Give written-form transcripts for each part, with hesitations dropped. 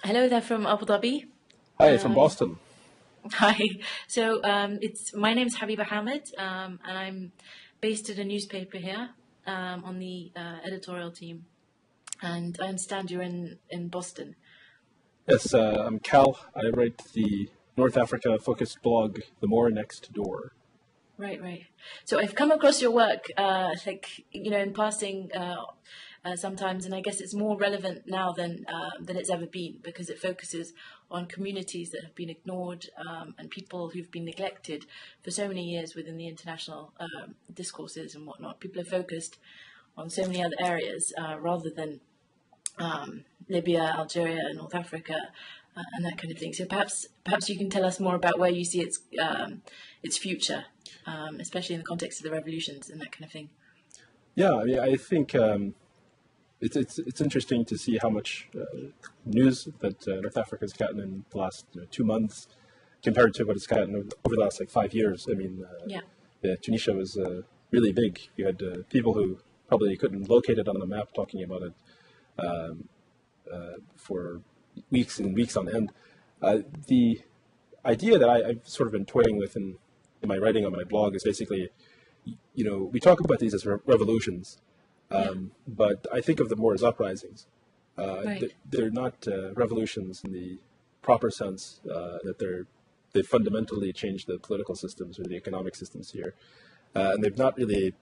Hello there from Abu Dhabi. Hi, from Um, Boston. Hi. So it's my name's Habiba Hamid, and I'm based at a newspaper here on the editorial team. And I understand you're in Boston. Yes, I'm Cal. I write the North Africa-focused blog, The Moor Next Door. Right, right. So I've come across your work, in passing sometimes, and I guess it's more relevant now than it's ever been because it focuses on communities that have been ignored and people who've been neglected for so many years within the international discourses and whatnot. People are focused on so many other areas rather than Libya, Algeria, North Africa, and that kind of thing. So perhaps you can tell us more about where you see its future, especially in the context of the revolutions and that kind of thing. Yeah, I mean, I think it's interesting to see how much news that North Africa's gotten in the last 2 months compared to what it's gotten over the last 5 years. I mean, yeah, Tunisia was really big. You had people who probably couldn't locate it on the map talking about it for weeks and weeks on end. The idea that I've sort of been toying with in my writing on my blog is basically, we talk about these as revolutions, but I think of them more as uprisings. Right. They're not revolutions in the proper sense that they fundamentally changed the political systems or the economic systems here, and they've not really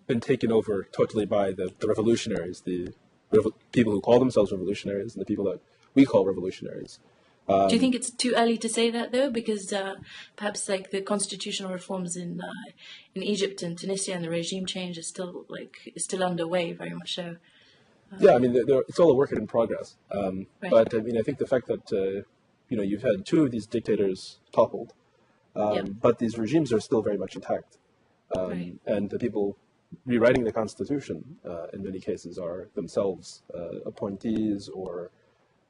been taken over totally by the revolutionaries, the people who call themselves revolutionaries, and the people that we call revolutionaries. Do you think it's too early to say that though? Because perhaps the constitutional reforms in Egypt and Tunisia and the regime change is still underway, very much so. Yeah, I mean, it's all a work in progress. Right. But I mean, I think the fact that you've had two of these dictators toppled, but these regimes are still very much intact, Right. and the people rewriting the constitution in many cases are themselves appointees or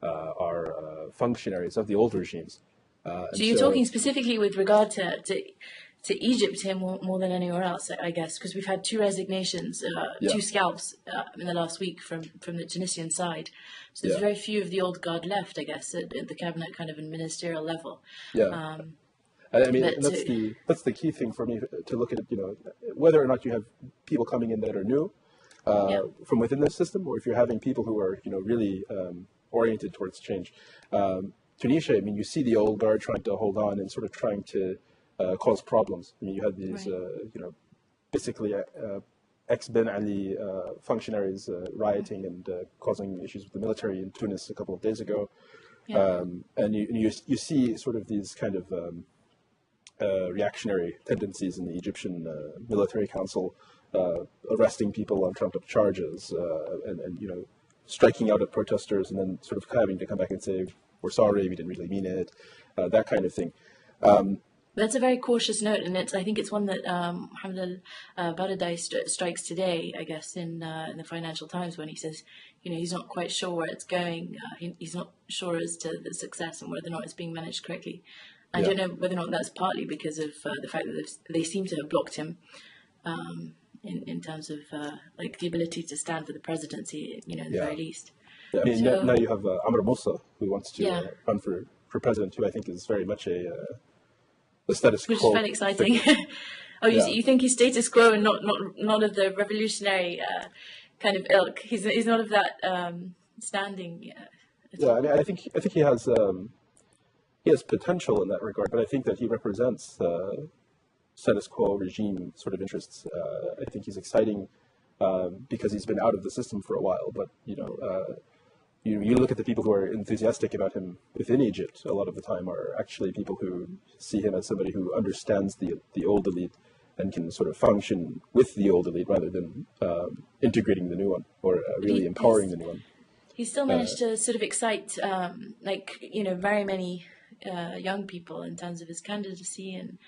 are functionaries of the old regimes. So you're talking specifically with regard to Egypt here more than anywhere else, I guess, because we've had two resignations, Yeah. two scalps in the last week from the Tunisian side. So there's Yeah. very few of the old guard left, I guess, at the cabinet kind of and ministerial level. Yeah. Um, I mean, but and that's the key thing for me to look at, whether or not you have people coming in that are new yeah, from within the system, or if you're having people who are, really oriented towards change. Tunisia, I mean, you see the old guard trying to hold on and sort of trying to cause problems. I mean, you had these, right. basically ex-Ben Ali functionaries rioting and causing issues with the military in Tunis a couple of days ago. Yeah. And you see sort of these kind of reactionary tendencies in the Egyptian military council, arresting people on trumped-up charges, and striking out at protesters, and then sort of having to come back and say, "We're sorry, we didn't really mean it," that kind of thing. That's a very cautious note, and I think it's one that Mohamed Baradei strikes today, I guess, in the Financial Times when he says, he's not quite sure where it's going. He's not sure as to the success and whether or not it's being managed correctly. I Yeah. don't know whether or not that's partly because of the fact that they seem to have blocked him in terms of the ability to stand for the presidency, in the Yeah. very least. Yeah, I mean, So now you have Amr Moussa, who wants to yeah, run for president, who I think is very much the status which is quo very exciting. figure. Oh, Yeah. you think he's status quo and not of the revolutionary kind of ilk. He's not of that standing at Yeah, I all. mean, I think he has potential in that regard, but I think that he represents status quo regime sort of interests. I think he's exciting because he's been out of the system for a while. But you look at the people who are enthusiastic about him within Egypt. A lot of the time are actually people who see him as somebody who understands the old elite and can sort of function with the old elite rather than integrating the new one or But really empowering the new one. he still Uh, managed to sort of excite very many young people in terms of his candidacy, and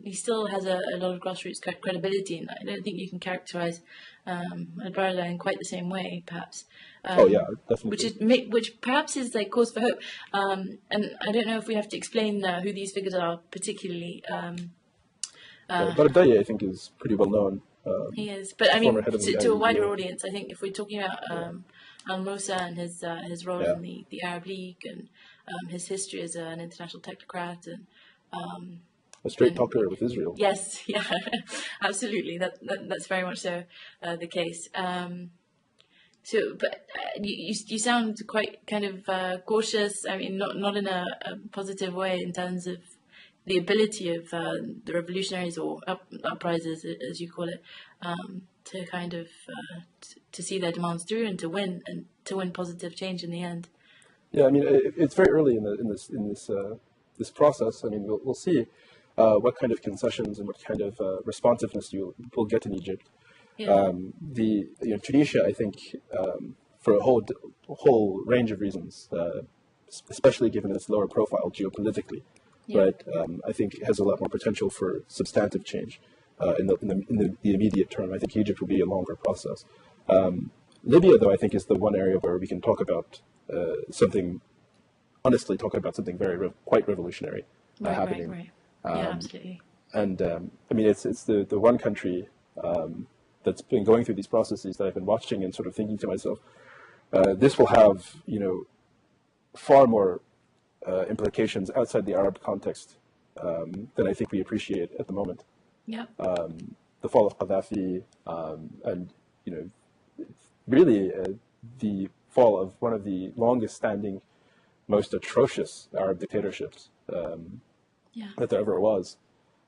he still has a lot of grassroots credibility, and I don't think you can characterize Al-Baradei in quite the same way, perhaps. oh yeah, Which definitely. which perhaps is cause for hope. And I don't know if we have to explain who these figures are particularly. Uh, Baradei, I think, is pretty well known. He is, but I former mean, head of the to a wider IUU. audience, I think if we're talking about Al Musa and his role Yeah. in the Arab League and his history as an international technocrat and A straight talker with Israel. yes, yeah, absolutely, that's very much so the case. But you sound quite kind of cautious. I mean, not in a positive way in terms of the ability of the revolutionaries or uprisers, as you call it, to kind of to see their demands through and to win positive change in the end. Yeah, I mean, it's very early in this process. I mean, we'll see what kind of concessions and what kind of responsiveness we'll get in Egypt. Yeah. Tunisia, I think, for a whole range of reasons, especially given its lower profile geopolitically, Yeah. but I think it has a lot more potential for substantive change in the immediate term. I think Egypt will be a longer process. Libya, though, I think is the one area where we can talk about honestly talk about something quite revolutionary happening. Right. Yeah, absolutely. And I mean, it's the one country that's been going through these processes that I've been watching and sort of thinking to myself, this will have, far more implications outside the Arab context than I think we appreciate at the moment. Yeah. The fall of Gaddafi, and really the fall of one of the longest-standing, most atrocious Arab dictatorships that there ever was.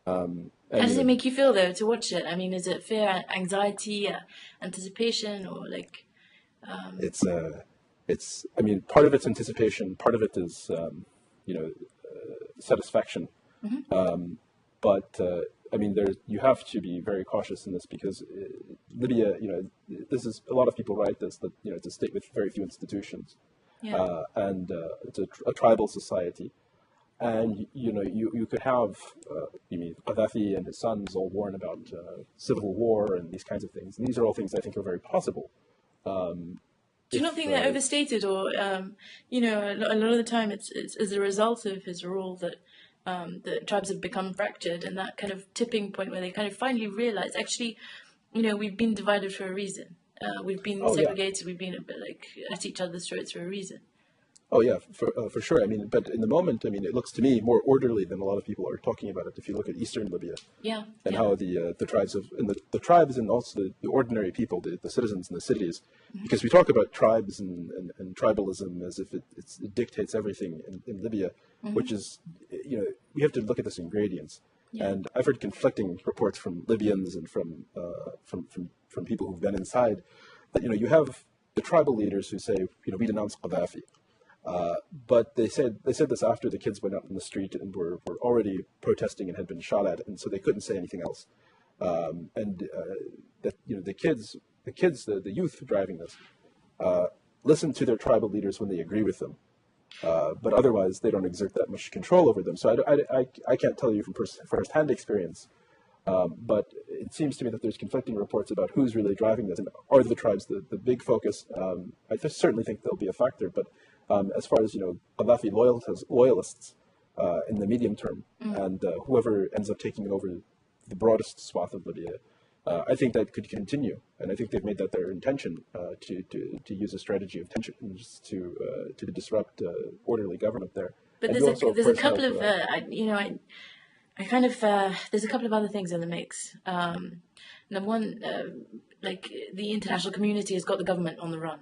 How does it make you feel though to watch it? I mean, is it fear, anxiety, anticipation, or like? It's. I mean, part of it's anticipation, part of it is, satisfaction. Mm-hmm. But I mean, you have to be very cautious in this because Libya, this is a lot of people write this that it's a state with very few institutions, and it's a tribal society. And you could have Gaddafi and his sons all warn about civil war and these kinds of things. And these are all things I think are very possible. Do you not think they're overstated, or a lot of the time it's as a result of his rule that the tribes have become fractured, and that kind of tipping point where they kind of finally realize actually, we've been divided for a reason. We've been segregated. We've been a bit like at each other's throats for a reason. Oh yeah, for sure. I mean, but in the moment, I mean, it looks to me more orderly than a lot of people are talking about it. If you look at Eastern Libya, how the tribes the tribes and also the ordinary people, the citizens in the cities, because we talk about tribes and tribalism as if it dictates everything in Libya, which is we have to look at this in gradients. Yeah. And I've heard conflicting reports from Libyans and from people who've been inside that you have the tribal leaders who say we denounce Gaddafi. But they said this after the kids went out in the street and were already protesting and had been shot at, and so they couldn't say anything else. That the youth driving this, listen to their tribal leaders when they agree with them, but otherwise they don't exert that much control over them. So I can't tell you from first-hand experience, but it seems to me that there's conflicting reports about who's really driving this, and are the tribes the big focus. I certainly think they'll be a factor, but as far as Gaddafi loyalists in the medium term, and whoever ends up taking over the broadest swath of Libya, I think that could continue, and I think they've made that their intention to use a strategy of tension to disrupt orderly government there. But there's a couple of there's a couple of other things in the mix. Number one, like the international community has got the government on the run.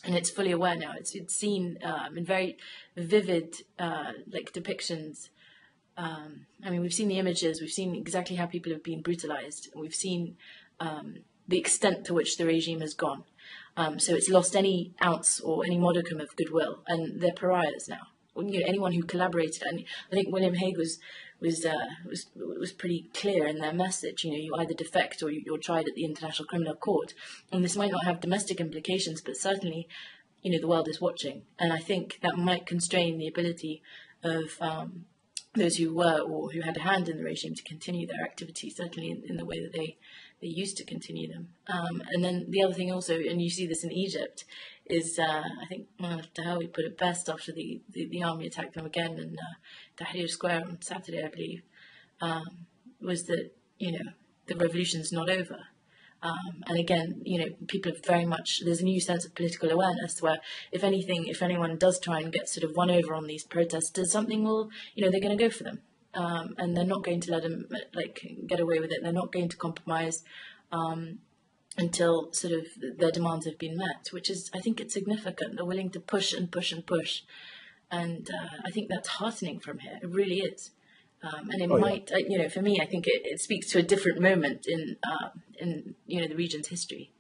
And it's fully aware now. It's seen in very vivid depictions. I mean, we've seen the images. We've seen exactly how people have been brutalized. We've seen the extent to which the regime has gone. So it's lost any ounce or any modicum of goodwill, and they're pariahs now. Anyone who collaborated, and I think William Hague was pretty clear in their message. You either defect or you're tried at the International Criminal Court, and this might not have domestic implications, but certainly, the world is watching, and I think that might constrain the ability of those who were or who had a hand in the regime to continue their activities, certainly in the way that they used to continue them. And then the other thing also, and you see this in Egypt, is I think Tahawi put it best after the army attacked them again in Tahrir Square on Saturday, I believe, was that the revolution's not over. And again, people are very much, there's a new sense of political awareness where, if anyone does try and get sort of won over on these protesters, something will, they're going to go for them. And they're not going to let them get away with it. They're not going to compromise until sort of their demands have been met, which is, I think it's significant. They're willing to push and push and push. And I think that's heartening from here. It really is. And it might, for me, I think it speaks to a different moment in the region's history.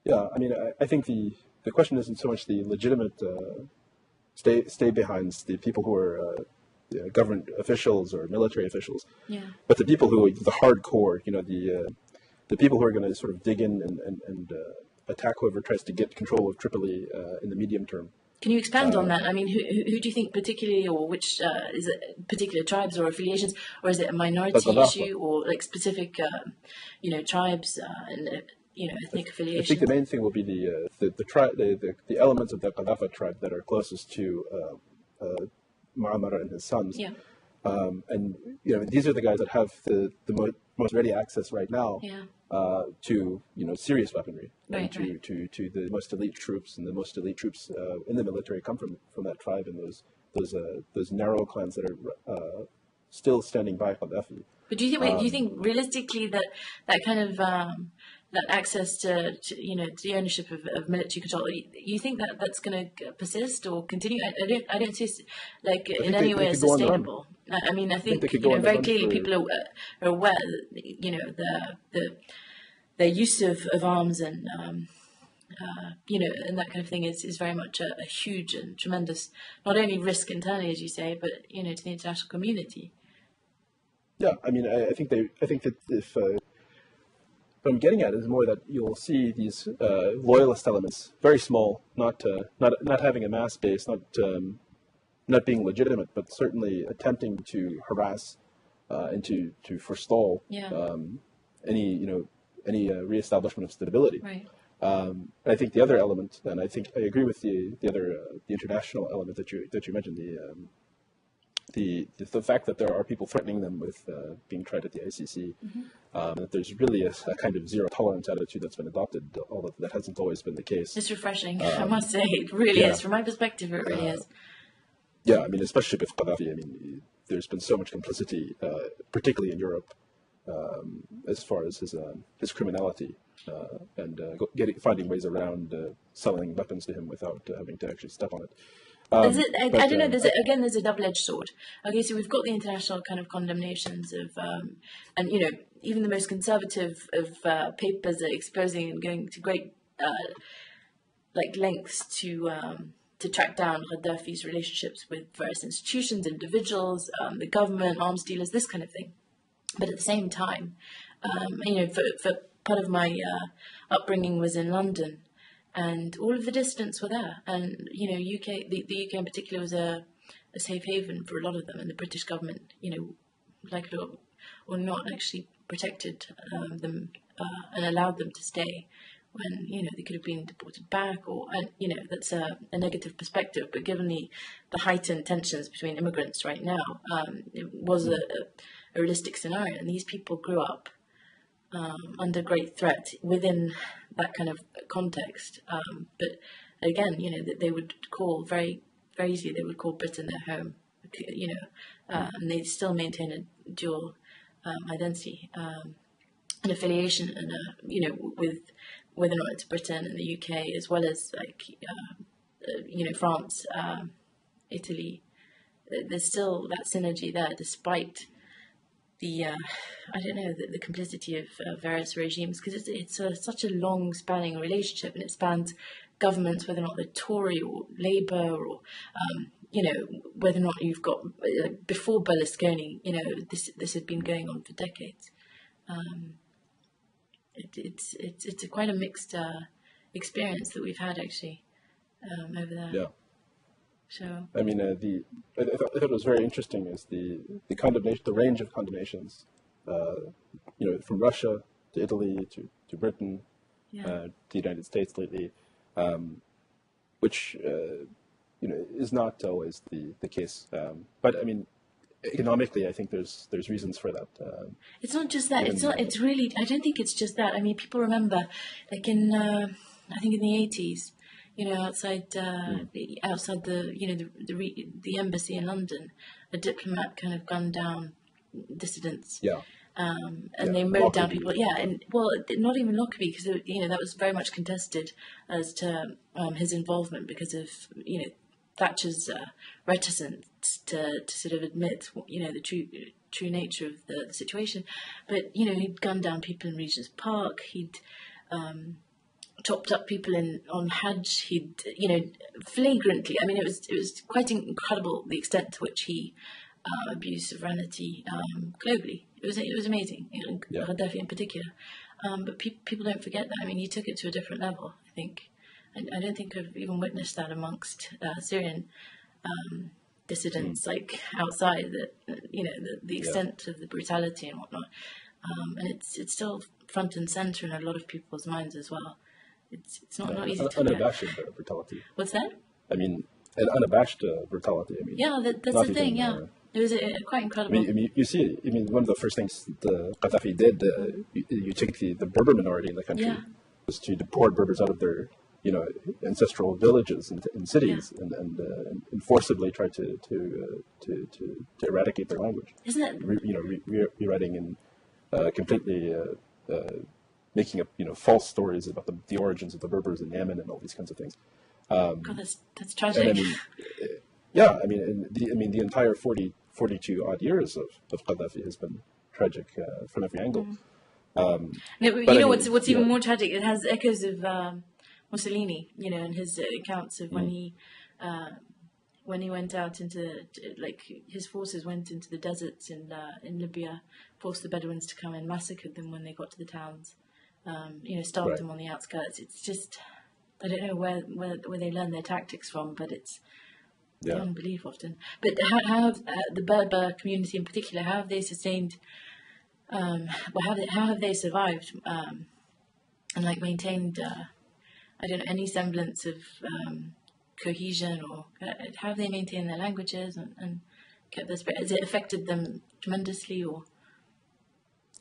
Yeah, I mean, I think the question isn't so much the legitimate stay behinds, the people who are government officials or military officials, but the people who, the hardcore, the people who are going to sort of dig in and attack whoever tries to get control of Tripoli in the medium term. Can you expand on that? I mean, who do you think particularly, or which, is it particular tribes or affiliations, or is it a minority issue, or specific, tribes and, ethnic affiliations? I think the main thing will be the elements of the Qaddafi tribe that are closest to Muammar and his sons. Yeah. And these are the guys that have the most ready access right now to serious weaponry, and to the most elite troops, and the most elite troops in the military come from that tribe, and those narrow clans that are still standing by Gaddafi. But do you think realistically that kind of that access to the ownership of military control, you think that's going to persist or continue? I don't see in any way as sustainable. I mean, I think very clearly people are aware that their use of arms and and that kind of thing is very much a huge and tremendous, not only risk internally, as you say, but to the international community. Yeah, I mean, I think that if what I'm getting at is more that you'll see these loyalist elements, very small, not having a mass base, not being legitimate, but certainly attempting to harass and to forestall any reestablishment of stability. Right. I think the other element, and I think I agree with the international element that you mentioned, the fact that there are people threatening them with being tried at the ICC, that there's really a kind of zero tolerance attitude that's been adopted, although that hasn't always been the case. It's refreshing, I must say. It really is. From my perspective, it really is. Yeah, I mean, especially with Gaddafi, I mean, there's been so much complicity, particularly in Europe, as far as his criminality and finding ways around selling weapons to him without having to actually step on it. I don't know. There's a double-edged sword. Okay, so we've got the international kind of condemnations of, and even the most conservative of papers are exposing and going to great lengths to track down Gaddafi's relationships with various institutions, individuals, the government, arms dealers, this kind of thing. But at the same time, for part of my upbringing was in London. And all of the dissidents were there, and the UK in particular was a safe haven for a lot of them, and the British government, like it or not, actually protected them and allowed them to stay when they could have been deported back, or that's a negative perspective. But given the heightened tensions between immigrants right now, it was a realistic scenario, and these people grew up under great threat within that kind of context. But again, they would call very, very easily, they would call Britain their home, and they still maintain a dual identity, an affiliation, and with whether or not it's Britain and the UK, as well as France, Italy. There's still that synergy there, despite the the complicity of various regimes, because it's such a long-spanning relationship, and it spans governments, whether or not they're Tory or Labour, or whether or not you've got before Berlusconi, this had been going on for decades. It's quite a mixed experience that we've had actually over there. Yeah. So I mean, I thought it was very interesting is the condemnation, the range of condemnations, from Russia to Italy to Britain, to the United States lately, which is not always the case. But I mean, economically, I think there's reasons for that. It's not just that. Even, It's not. It's really. I don't think it's just that. I mean, people remember, like in I think in the 80s, outside outside the embassy in London, a diplomat kind of gunned down dissidents. Yeah. And they mowed down people. Yeah, and well, not even Lockerbie, because that was very much contested as to his involvement because of Thatcher's reticence to sort of admit the true nature of the situation. But he'd gunned down people in Regent's Park. He'd chopped up people on Hajj. He'd flagrantly. I mean, it was quite incredible the extent to which he abused sovereignty globally. It was amazing, Gaddafi in particular. But people don't forget that. I mean, he took it to a different level, I think. I don't think I've even witnessed that amongst Syrian dissidents, like outside the extent of the brutality and whatnot. And it's still front and center in a lot of people's minds as well. It's not easy to unabashed brutality. What's that? I mean, an unabashed brutality. I mean, yeah, that's the thing. Yeah. It was quite incredible. I mean, you see, one of the first things the Gaddafi did, you take the Berber minority in the country, was to deport Berbers out of their, ancestral villages and cities, and forcibly try to eradicate their language. Isn't it? Rewriting and completely making up, false stories about the origins of the Berbers in Yemen and all these kinds of things. God, that's tragic. The entire 42 odd years of Gaddafi has been tragic from every angle. What's even more tragic? It has echoes of Mussolini, and his accounts of when he went out into his forces went into the deserts in Libya, forced the Bedouins to come and massacred them when they got to the towns. Starved them on the outskirts. It's just I don't know where they learn their tactics from, but it's beyond belief often. But how have the Berber community in particular, how have they sustained, how have they survived and maintained, any semblance of cohesion, or how have they maintained their languages and kept their spirit? Has it affected them tremendously, or?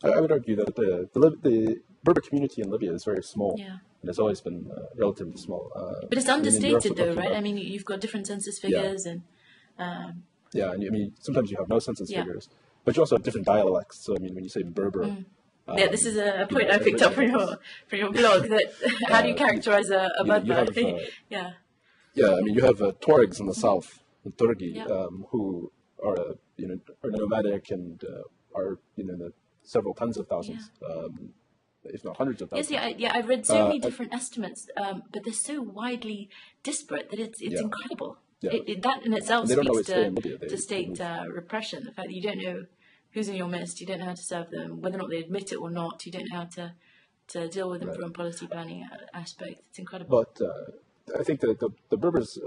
I would argue that the Berber community in Libya is very small. Yeah. And it's always been relatively small. But it's understated, though, right? I mean, you've got different census figures, and sometimes you have no census figures, but you also have different dialects. So, when you say Berber, this is a point I picked up from your blog. That how do you characterize a Berber? You have Tuaregs in the south, the Turgi, who are nomadic and are the several tens of thousands. If not hundreds of thousands. Yes, I've read so many different estimates, but they're so widely disparate that it's incredible. Yeah. That in itself speaks to state repression. The fact that you don't know who's in your midst, you don't know how to serve them, whether or not they admit it or not, you don't know how to deal with them from a policy planning aspect. It's incredible. But I think that the Berbers,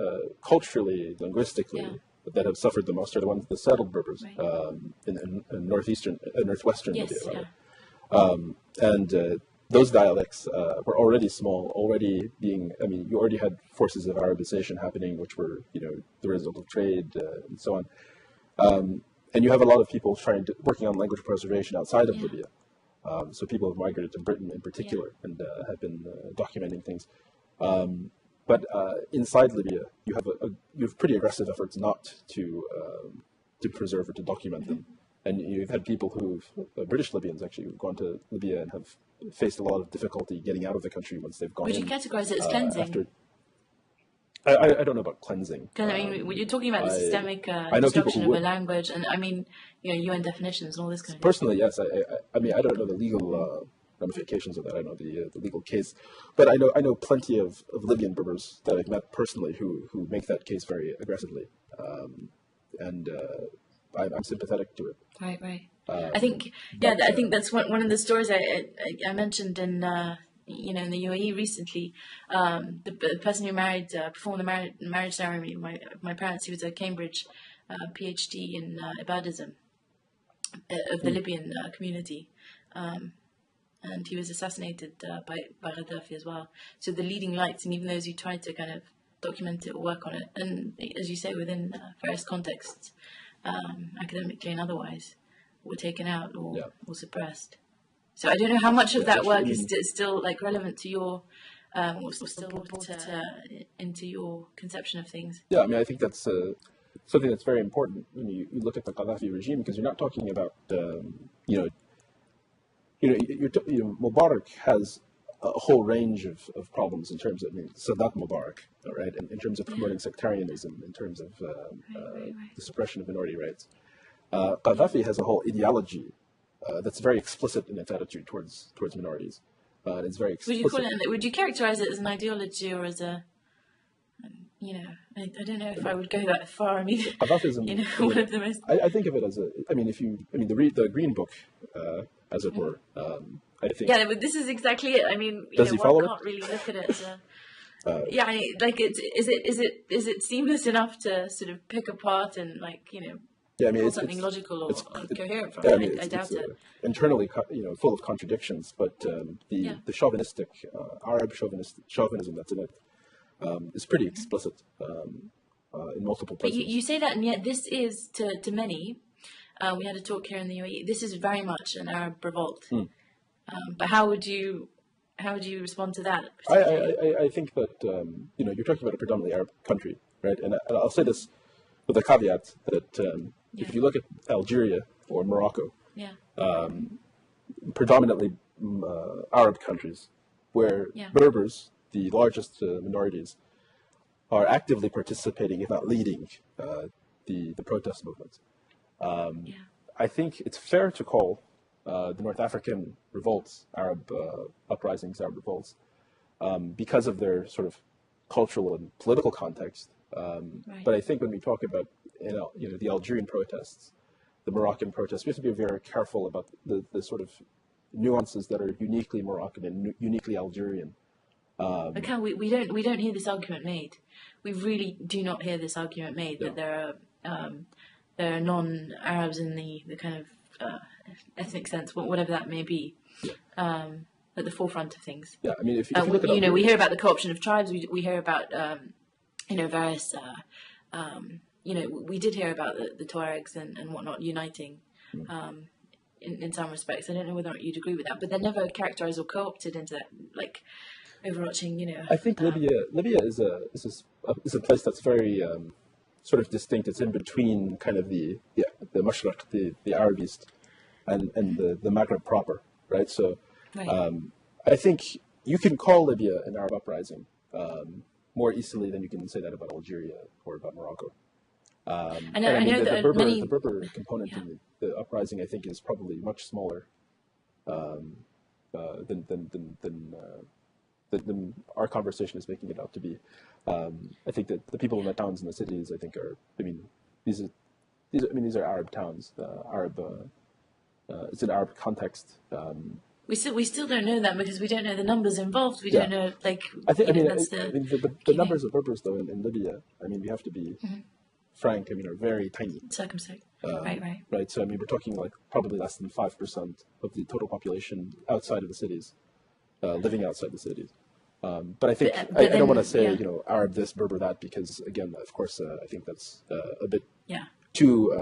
culturally, linguistically, that have suffered the most are the settled Berbers in northwestern Libya. Right? And those dialects were already small, already being, you already had forces of Arabization happening, which were, the result of trade and so on. And you have a lot of people working on language preservation outside of Libya. So people have migrated to Britain in particular and have been documenting things. But inside Libya, you have pretty aggressive efforts not to preserve or to document them. And you've had people British Libyans actually, who've gone to Libya and have faced a lot of difficulty getting out of the country once they've gone. Would you categorize it as cleansing? I don't know about cleansing. Because when you're talking about the systemic destruction of a language, and UN definitions and all this kind of thing. Personally, yes. I don't know the legal ramifications of that. I know the legal case, but I know plenty of Libyan Berbers that I've met personally who make that case very aggressively, and I'm sympathetic to it. Right. I think that's one of the stories I mentioned in in the UAE recently. The person who married performed the marriage ceremony. My parents, he was a Cambridge PhD in Ibadism of the Libyan community, and he was assassinated by Gaddafi as well. So the leading lights, and even those who tried to kind of document it or work on it, and as you say, within various contexts. academically and otherwise, were taken out or suppressed. So I don't know how much of that actually, work is still like relevant to your, or still brought into your conception of things. Yeah, I mean, I think that's something that's very important when you look at the Gaddafi regime, because you're not talking about, Mubarak has a whole range of problems in terms of, Sadat Mubarak, right, in terms of promoting sectarianism, in terms of the suppression of minority rights. Gaddafi has a whole ideology that's very explicit in its attitude towards minorities. And it's very explicit. Would you characterize it as an ideology or as a, I don't know if I would go that far. I mean, Gaddafism, one of the most. I think of it as the Green Book, as it were. I think. Yeah, but this is exactly it. I mean, Does he follow one can't really look at it as a. Yeah, is it seamless enough to sort of pick apart and pull something logical or coherent from it? I doubt it. Internally, full of contradictions, but the chauvinistic Arab chauvinism that's in it is pretty explicit in multiple places. But you say that, and yet this is to many. We had a talk here in the UAE. This is very much an Arab revolt. But how would you respond to that? I think that you're talking about a predominantly Arab country, right? And I'll say this with a caveat that if you look at Algeria or Morocco, predominantly Arab countries, where Berbers, the largest minorities, are actively participating, if not leading, the protest movement. I think it's fair to call the North African revolts, Arab uprisings, Arab revolts, because of their sort of cultural and political context. But I think when we talk about the Algerian protests, the Moroccan protests, we have to be very careful about the sort of nuances that are uniquely Moroccan and uniquely Algerian. We don't hear this argument made. We really do not hear this argument made that there are non-Arabs in the kind of ethnic sense, whatever that may be, at the forefront of things. Yeah, I mean, if you look at we hear about the co-option of tribes. We hear about various. We did hear about the Tuaregs and whatnot uniting. In some respects, I don't know whether or not you'd agree with that, but they're never characterized or co-opted into that overarching. I think Libya is a place that's very sort of distinct. It's in between kind of the Mashriq, the Arab East, and the Maghreb proper, right? So I think you can call Libya an Arab uprising more easily than you can say that about Algeria or about Morocco. I know that the Berber component in the uprising, I think, is probably much smaller than our conversation is making it out to be. I think that the people in the towns and the cities, I think, these are Arab towns. It's an Arab context. We still don't know that because we don't know the numbers involved. We don't know the numbers of Berbers though in Libya. I mean, we have to be frank. I mean, are very tiny. Circumspect. Right. So I mean, we're talking probably less than 5% of the total population outside of the cities, living outside the cities. But I think I don't want to say Arab this, Berber that, because again, of course, I think that's a bit too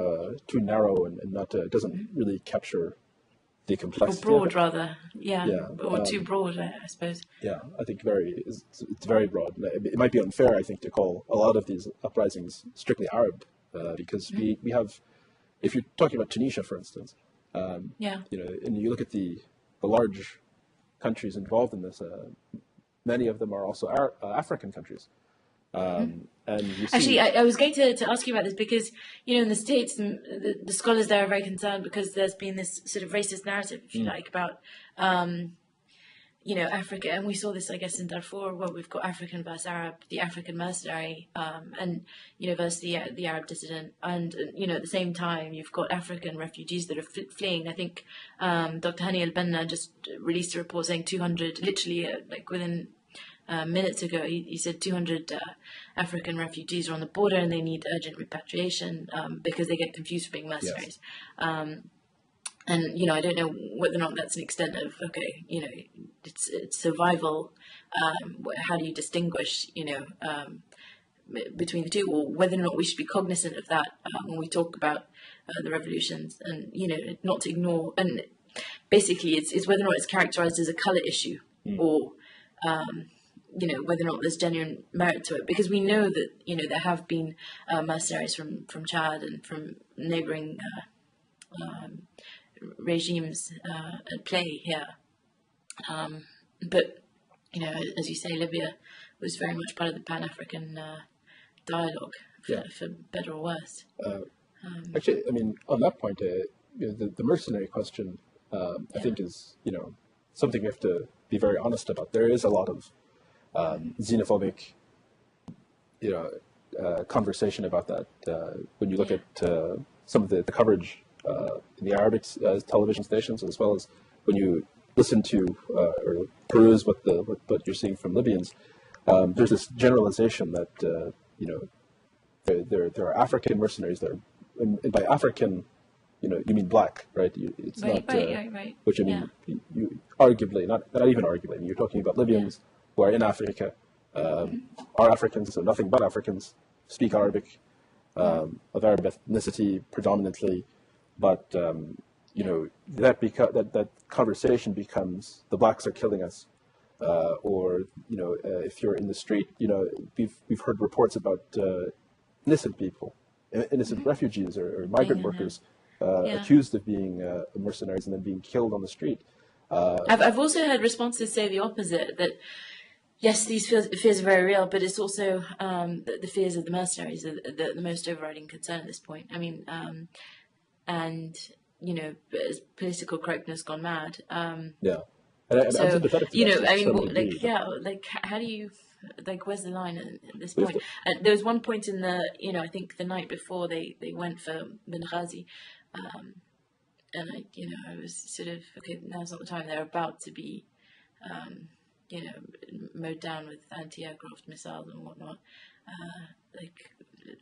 narrow and not doesn't really capture the complexity. Or broad, rather, or too broad, I suppose. Yeah, I think it's very broad. It might be unfair, I think, to call a lot of these uprisings strictly Arab, because we have, if you're talking about Tunisia, for instance, and you look at the large countries involved in this. Many of them are also African countries. And you see... Actually, I was going to ask you about this because, in the States, the scholars there are very concerned because there's been this sort of racist narrative, if you like, about, Africa. And we saw this, I guess, in Darfur, where we've got African versus Arab, the African mercenary, and, versus the Arab dissident. And, at the same time, you've got African refugees that are fleeing. I think Dr. Hani Al-Banna just released a report saying 200, literally, within minutes ago, he said 200 African refugees are on the border and they need urgent repatriation because they get confused for being mercenaries. Yes. And, I don't know whether or not that's an extent of, it's survival. How do you distinguish, between the two, or whether or not we should be cognizant of that when we talk about the revolutions, and not to ignore. And basically, it's whether or not it's characterized as a color issue, or whether or not there's genuine merit to it, because we know that there have been mercenaries from Chad and from neighboring regimes at play here, but as you say, Libya was very much part of the Pan-African dialogue, for better or worse. Actually, I mean, on that point, the mercenary question, I think is something we have to be very honest about. There is a lot of xenophobic, conversation about that. When you look at some of the coverage in the Arabic television stations, as well as when you listen to or peruse what you're seeing from Libyans, there's this generalization that there are African mercenaries that are, and by African, you mean black, right? It's right, not right. which I mean, you arguably not even arguably. I mean, you're talking about Libyans who are in Africa, are Africans, so nothing but Africans, speak Arabic, of Arab ethnicity predominantly, but that conversation becomes the blacks are killing us, or if you're in the street, we've heard reports about innocent people, innocent refugees or migrant workers accused of being mercenaries and then being killed on the street. I've also heard responses say the opposite, that yes, these fears are very real, but it's also the fears of the mercenaries are the most overriding concern at this point. I mean, and as political correctness gone mad. And so, I'm sympathetic to that, I mean, degree, how do you, where's the line at this point? There was one point in the, I think the night before they went for Benghazi, and I was sort of, okay, now's not the time. They're about to be, mowed down with anti-aircraft missiles and whatnot.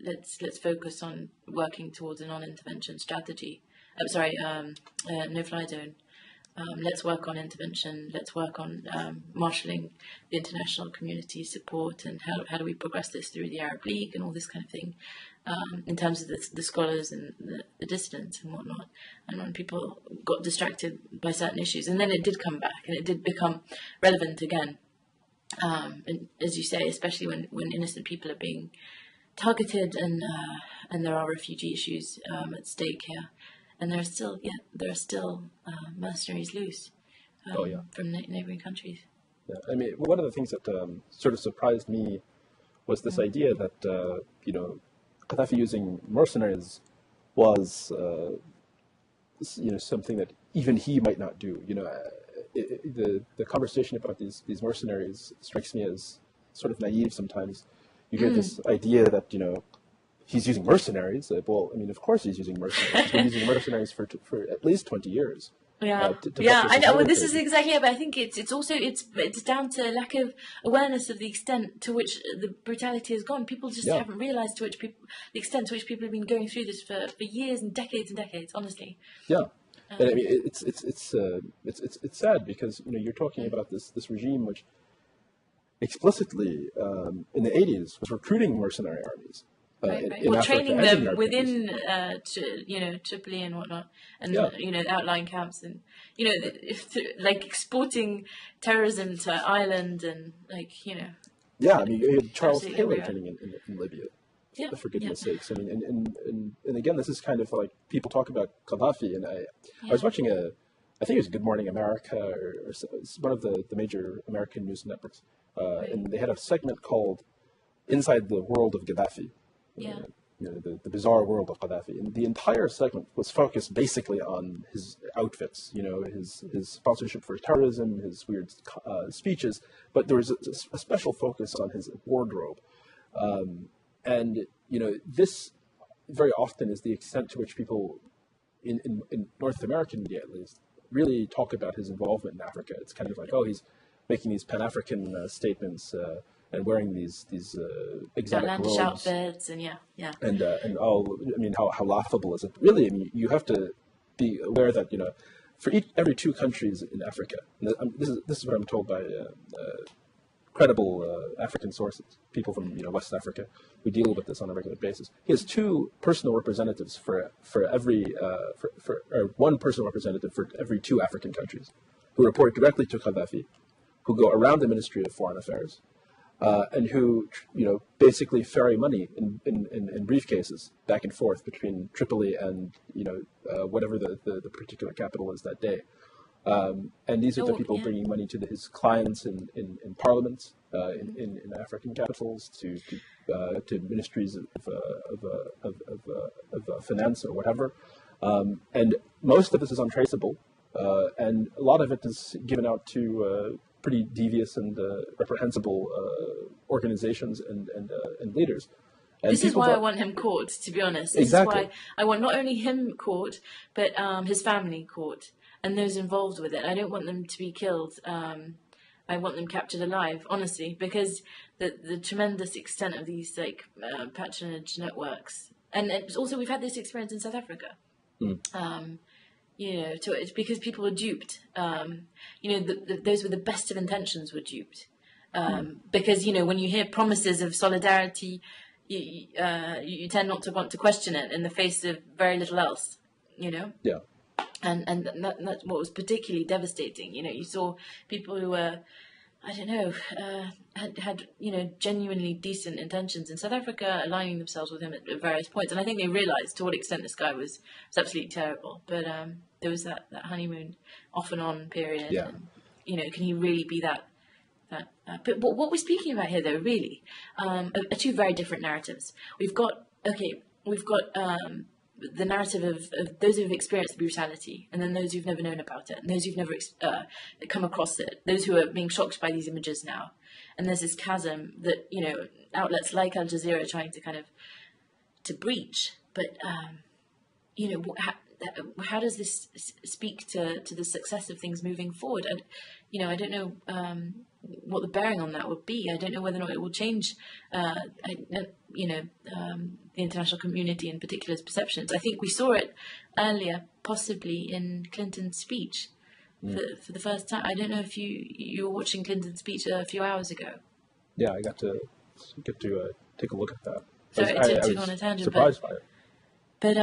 Let's focus on working towards a non-intervention strategy. No-fly zone. Let's work on intervention. Let's work on marshalling the international community support, and how do we progress this through the Arab League and all this kind of thing, in terms of the scholars and the dissidents and whatnot. And when people got distracted by certain issues, and then it did come back and it did become relevant again. And as you say, especially when innocent people are being targeted, and there are refugee issues at stake here. And there are still mercenaries loose from neighboring countries. Yeah, I mean, one of the things that sort of surprised me was this idea that Gaddafi using mercenaries was something that even he might not do. The conversation about these mercenaries strikes me as sort of naive sometimes. You hear this idea that he's using mercenaries. Well, I mean, of course he's using mercenaries. He's been using mercenaries for at least 20 years. Yeah, I know. Well, this is exactly it. But I think it's also down to lack of awareness of the extent to which the brutality has gone. People just haven't realised the extent to which people have been going through this for years and decades, honestly. Yeah, and I mean, it's sad because you're talking about this regime which explicitly in the 80s was recruiting mercenary armies. Right. Well, training them within, Tripoli and whatnot, and the outlying camps, and exporting terrorism to Ireland, and Yeah, I mean, you had Charles Taylor training in Libya. Yeah. For goodness sakes, I mean, and again, this is kind of like people talk about Gaddafi, and I was watching I think it was Good Morning America or it's one of the major American news networks, and they had a segment called "Inside the World of Gaddafi." The bizarre world of Gaddafi, and the entire segment was focused basically on his outfits, his sponsorship for terrorism, his weird speeches, but there was a special focus on his wardrobe, and this very often is the extent to which people in North American media, at least, really talk about his involvement in Africa. It's kind of like, oh, he's making these Pan-African statements. And wearing these exotic robes, outfits, and and all. I mean, how laughable is it? Really, I mean, you have to be aware that every two countries in Africa. And this is what I'm told by credible African sources, people from West Africa, who deal with this on a regular basis. He has two personal representatives for one personal representative for every two African countries, who report directly to Gaddafi, who go around the Ministry of Foreign Affairs, and who basically ferry money in briefcases back and forth between Tripoli and whatever the particular capital is that day. And these are the people bringing money to his clients in parliaments, in African capitals, to ministries of finance or whatever. And most of this is untraceable, and a lot of it is given out to pretty devious and reprehensible organizations and leaders. And this is why I want him caught, to be honest. This is why I want not only him caught, but his family caught, and those involved with it. I don't want them to be killed. I want them captured alive, honestly, because the tremendous extent of these patronage networks, and also we've had this experience in South Africa. It's because people were duped. Those with the best of intentions were duped, because when you hear promises of solidarity, you tend not to want to question it in the face of very little else. Yeah. And that's what was particularly devastating. You saw people who were, I don't know, had genuinely decent intentions in South Africa, aligning themselves with him at various points. And I think they realised to what extent this guy was absolutely terrible. But there was that honeymoon off and on period. Yeah. And, can he really be that? But what we're speaking about here, though, really, are two very different narratives. We've got the narrative of those who've experienced brutality, and then those who've never known about it, and those who've never come across it, those who are being shocked by these images now. And there's this chasm that, outlets like Al Jazeera are trying to kind of to breach. But, how does this speak to the success of things moving forward? I don't know what the bearing on that would be. I don't know whether or not it will change, the international community in particular's perceptions. I think we saw it earlier, possibly in Clinton's speech for the first time. I don't know if you were watching Clinton's speech a few hours ago. Yeah, I got to take a look at that. Sorry, to go on a tangent, surprised by it. But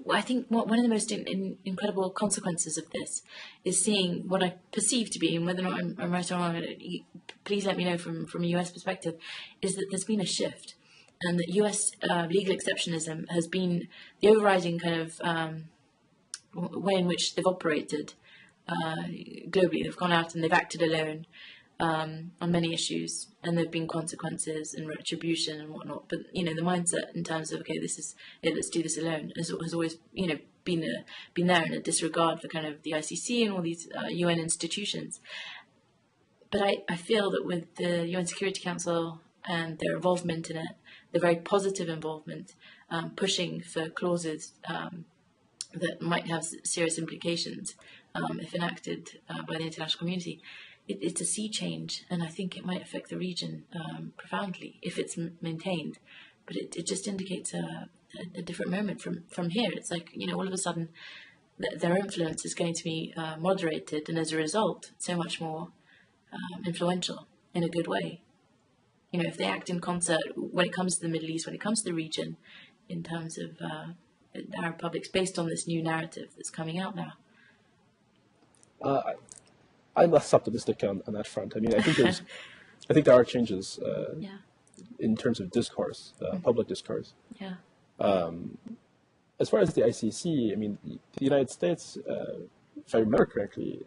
I think one of the most incredible consequences of this is seeing what I perceive to be, and whether or not I'm right or wrong, please let me know from a US perspective, is that there's been a shift, and that US legal exceptionism has been the overriding kind of way in which they've operated globally. They've gone out and they've acted alone on many issues, and there have been consequences and retribution and whatnot. But the mindset in terms of let's do this alone has always been there in a disregard for kind of the ICC and all these UN institutions. But I feel that with the UN Security Council and their involvement in it, the very positive involvement, pushing for clauses that might have serious implications if enacted by the international community. It's a sea change, and I think it might affect the region profoundly if it's maintained. But it just indicates a different moment from here. It's like, all of a sudden their influence is going to be moderated, and as a result, so much more influential in a good way. If they act in concert when it comes to the Middle East, when it comes to the region, in terms of Arab publics, based on this new narrative that's coming out now. I'm less optimistic on that front. I mean, I think there are changes in terms of discourse, public discourse. Yeah. As far as the ICC, I mean, the United States, if I remember correctly,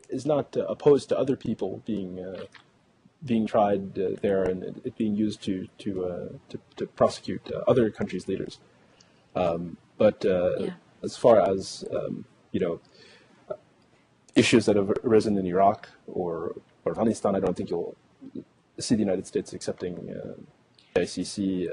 is not opposed to other people being tried there and it being used to prosecute other countries' leaders. But as far as issues that have arisen in Iraq or Afghanistan, I don't think you'll see the United States accepting the ICC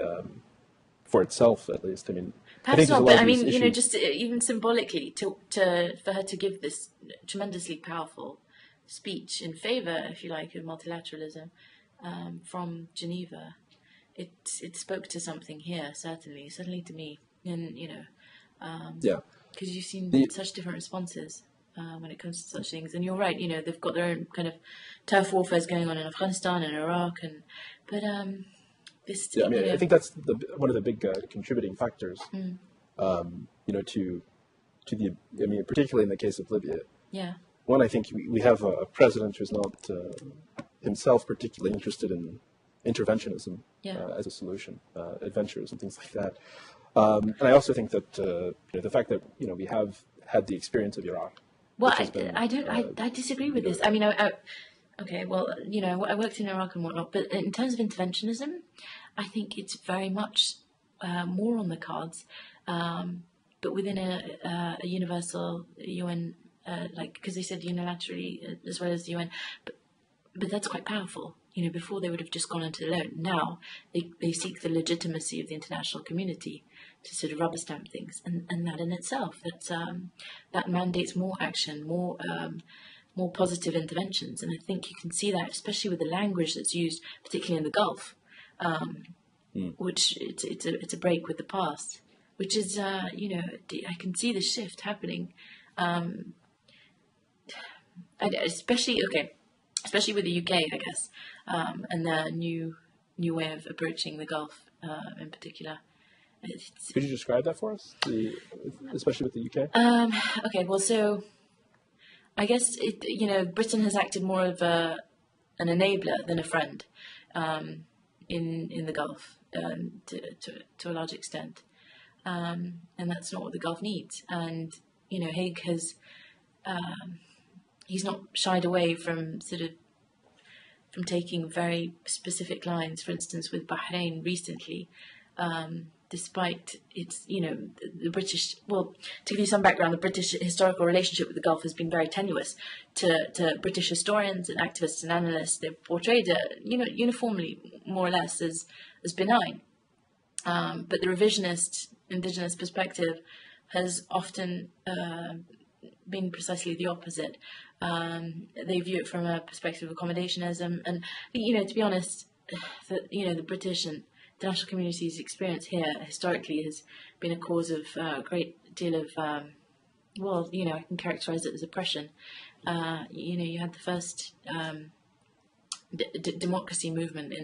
for itself, at least. I mean, perhaps not, but just even symbolically, for her to give this tremendously powerful speech in favour, if you like, of multilateralism from Geneva, it spoke to something here, certainly to me, and because you've seen such different responses. when it comes to such things. And you're right, they've got their own kind of turf warfare going on in Afghanistan and Iraq, but this. Yeah, I mean, I think that's one of the big contributing factors. To the, I mean, particularly in the case of Libya. Yeah. One, I think we have a president who's not himself particularly interested in interventionism as a solution, adventures and things like that. And I also think that the fact that we have had the experience of Iraq. Well, I disagree with this. I mean, okay, well, I worked in Iraq and whatnot, but in terms of interventionism, I think it's very much more on the cards, but within a universal UN, because they said unilaterally as well as the UN, but that's quite powerful. Before they would have just gone into the alone. Now they seek the legitimacy of the international community to sort of rubber stamp things, and that in itself, that mandates more action, more positive interventions, and I think you can see that especially with the language that's used, particularly in the Gulf, which it's a break with the past, which is I can see the shift happening, especially with the UK, I guess, and their new way of approaching the Gulf in particular. Could you describe that for us, especially with the UK? Okay, well, so I guess Britain has acted more of an enabler than a friend in the Gulf to a large extent, and that's not what the Gulf needs. And Haig has. He's not shied away from from taking very specific lines, for instance, with Bahrain recently, despite its, the British, well, to give you some background, the British historical relationship with the Gulf has been very tenuous to British historians and activists and analysts. They've portrayed it, uniformly, more or less, as benign. But the revisionist indigenous perspective has often been precisely the opposite. They view it from a perspective of accommodationism, and to be honest, the British and international community's experience here historically has been a cause of a great deal of I can characterize it as oppression. You had the first democracy movement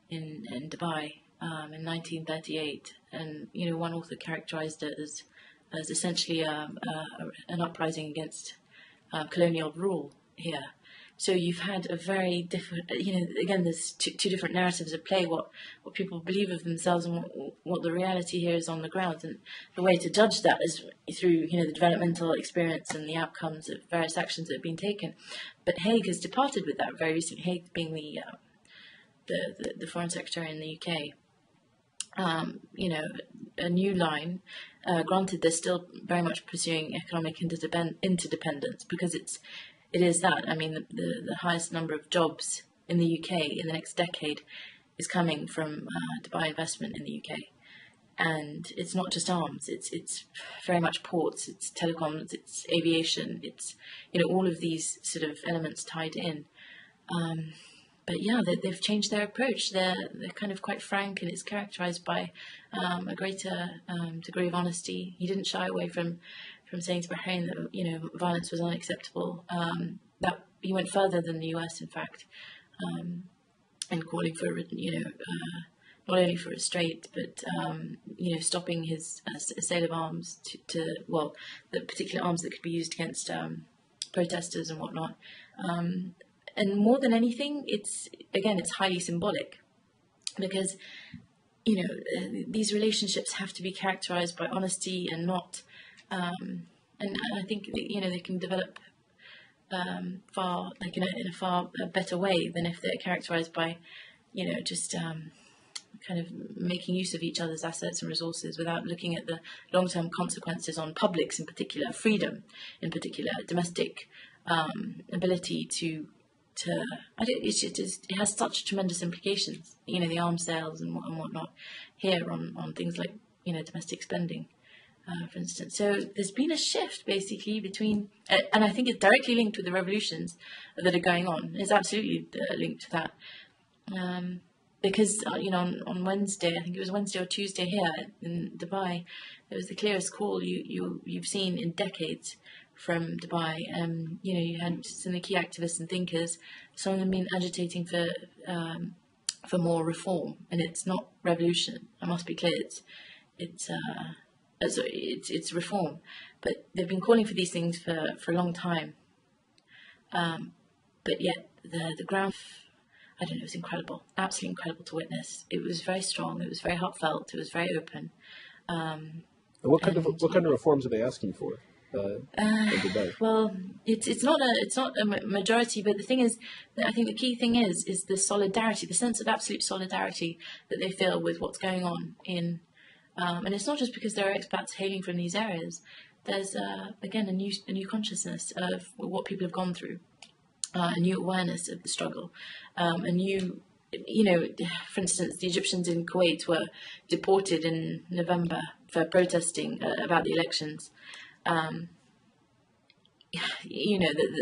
in Dubai in 1938, and one author characterized it as essentially an uprising against colonial rule here. So you've had a very different, again, there's two different narratives at play, what people believe of themselves and what the reality here is on the ground. And the way to judge that is through, the developmental experience and the outcomes of various actions that have been taken. But Haig has departed with that very recently, Haig being the Foreign Secretary in the UK. A new line. Granted, they're still very much pursuing economic interdependence because it is that. I mean, the highest number of jobs in the UK in the next decade is coming from Dubai investment in the UK, and it's not just arms. It's very much ports. It's telecoms. It's aviation. It's all of these sort of elements tied in. But yeah, they've changed their approach. They're kind of quite frank, and it's characterized by a greater degree of honesty. He didn't shy away from saying to Bahrain that violence was unacceptable. That he went further than the US, in fact, and calling for not only for restraint, but stopping his sale of arms to the particular arms that could be used against protesters and whatnot. And more than anything, it's highly symbolic, because these relationships have to be characterized by honesty and not. And I think they can develop in a far better way than if they're characterized by just kind of making use of each other's assets and resources without looking at the long-term consequences on publics in particular, freedom in particular, domestic ability to. It has such tremendous implications, the arms sales and whatnot here on things like domestic spending, for instance. So there's been a shift basically between, and I think it's directly linked with the revolutions that are going on. It's absolutely linked to that, because on Wednesday, I think it was Wednesday or Tuesday here in Dubai, there was the clearest call you've seen in decades from Dubai. You had some of the key activists and thinkers. Some of them been agitating for more reform, and it's not revolution. I must be clear. It's reform, but they've been calling for these things for a long time. But yet the ground, I don't know, it was incredible, absolutely incredible to witness. It was very strong. It was very heartfelt. It was very open. What kind of reforms are they asking for? Well, it's not a majority, but the thing is, I think the key thing is the solidarity, the sense of absolute solidarity that they feel with what's going on in, and it's not just because there are expats hailing from these areas. There's again a new consciousness of what people have gone through, a new awareness of the struggle, a new. For instance, the Egyptians in Kuwait were deported in November for protesting about the elections. The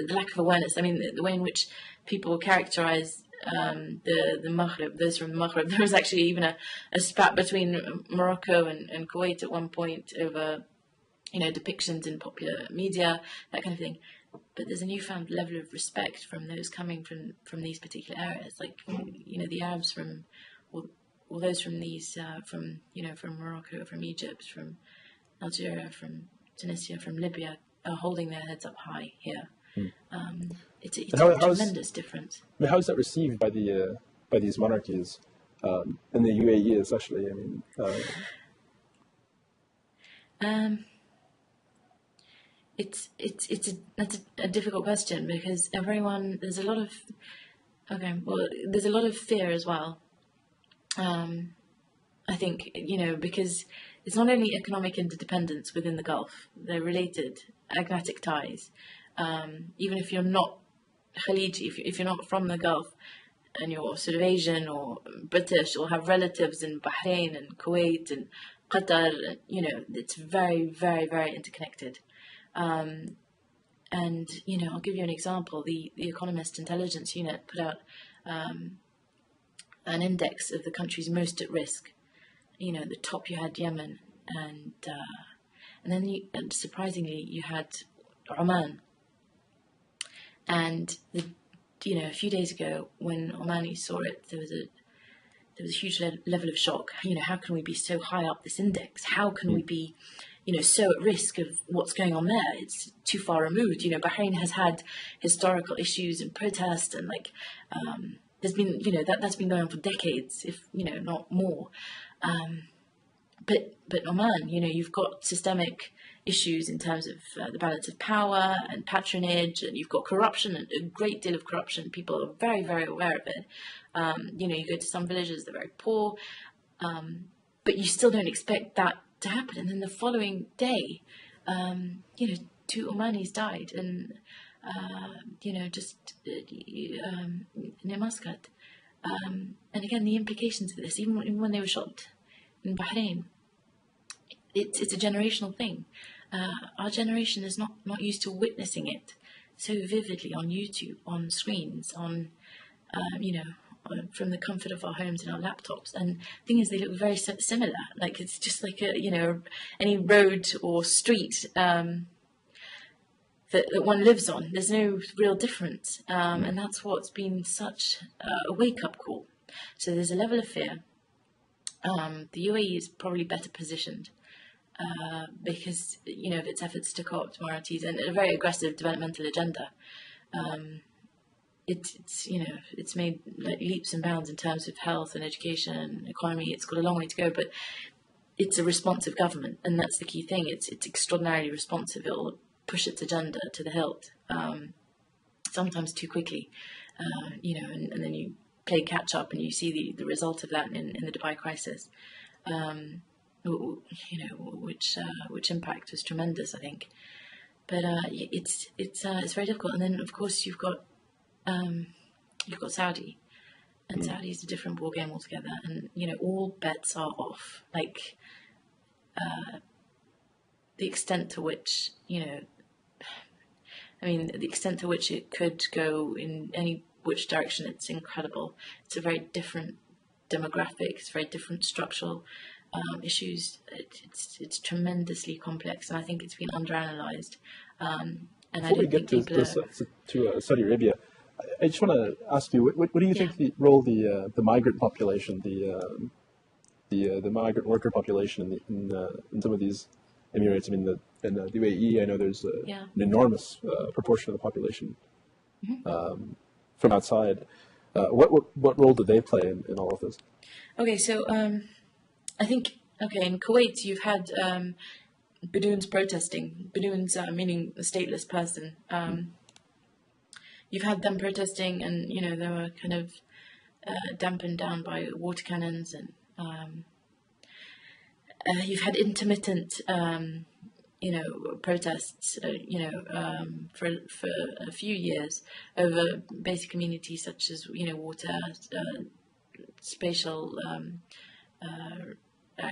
lack of awareness. I mean, the way in which people characterize the Maghreb, those from the Maghreb. There was actually even a spat between Morocco and Kuwait at one point over, depictions in popular media, that kind of thing. But there's a newfound level of respect from those coming from these particular areas, like the Arabs from, or those from these from Morocco, from Egypt, from Algeria, from Tunisia, from Libya, are holding their heads up high here. It's a tremendous difference. I mean, how is that received by these monarchies, and the UAE especially? That's a difficult question, because there's a lot of fear as well. I think, because it's not only economic interdependence within the Gulf, they're related, agnatic ties. Even if you're not Khaliji, if you're not from the Gulf and you're sort of Asian or British or have relatives in Bahrain and Kuwait and Qatar, it's very, very, very interconnected. And I'll give you an example. The Economist Intelligence Unit put out an index of the countries most at risk. At the top you had Yemen, and then surprisingly you had Oman. And a few days ago when Omanis saw it, there was a huge level of shock. How can we be so high up this index? How can we be so at risk of what's going on there? It's too far removed. Bahrain has had historical issues and protests, and there's been, that's been going on for decades, if not more. But Oman, you've got systemic issues in terms of the balance of power and patronage, and you've got corruption, and a great deal of corruption. People are very, very aware of it. You go to some villages, they're very poor, but you still don't expect that to happen. And then the following day, 2 Omanis died, and near Muscat. And again, the implications of this, even when they were shot in Bahrain, it's a generational thing. Our generation is not used to witnessing it so vividly on YouTube, on screens, on from the comfort of our homes and our laptops. And the thing is, they look very similar. Like, it's just like any road or street that one lives on. There's no real difference, and that's what's been such a wake-up call. So there's a level of fear. The UAE is probably better positioned because of its efforts to co-opt minorities and a very aggressive developmental agenda. It's made leaps and bounds in terms of health and education and economy. It's got a long way to go, but it's a responsive government, and that's the key thing. It's extraordinarily responsive. It'll push its agenda to the hilt, sometimes too quickly, and then you play catch up, and you see the result of that in the Dubai crisis, which impact was tremendous, I think. But it's very difficult. And then of course you've got Saudi, and Saudi is a different ballgame altogether. And all bets are off. Like the extent to which the extent to which it could go in which direction, it's incredible. It's a very different demographic. It's very different structural issues. It's tremendously complex, and I think it's been underanalyzed. And I Before we don't get think people to Saudi Arabia, I just want to ask you, what do you think the role the migrant population, the migrant worker population in some of these emirates? I mean, in the UAE, I know there's an enormous proportion of the population from outside. What role do they play in all of this? Okay, so I think in Kuwait you've had Badoons protesting. Badoons meaning a stateless person. You've had them protesting, and they were kind of dampened down by water cannons, and you've had intermittent, protests, for a few years over basic amenities such as water, spatial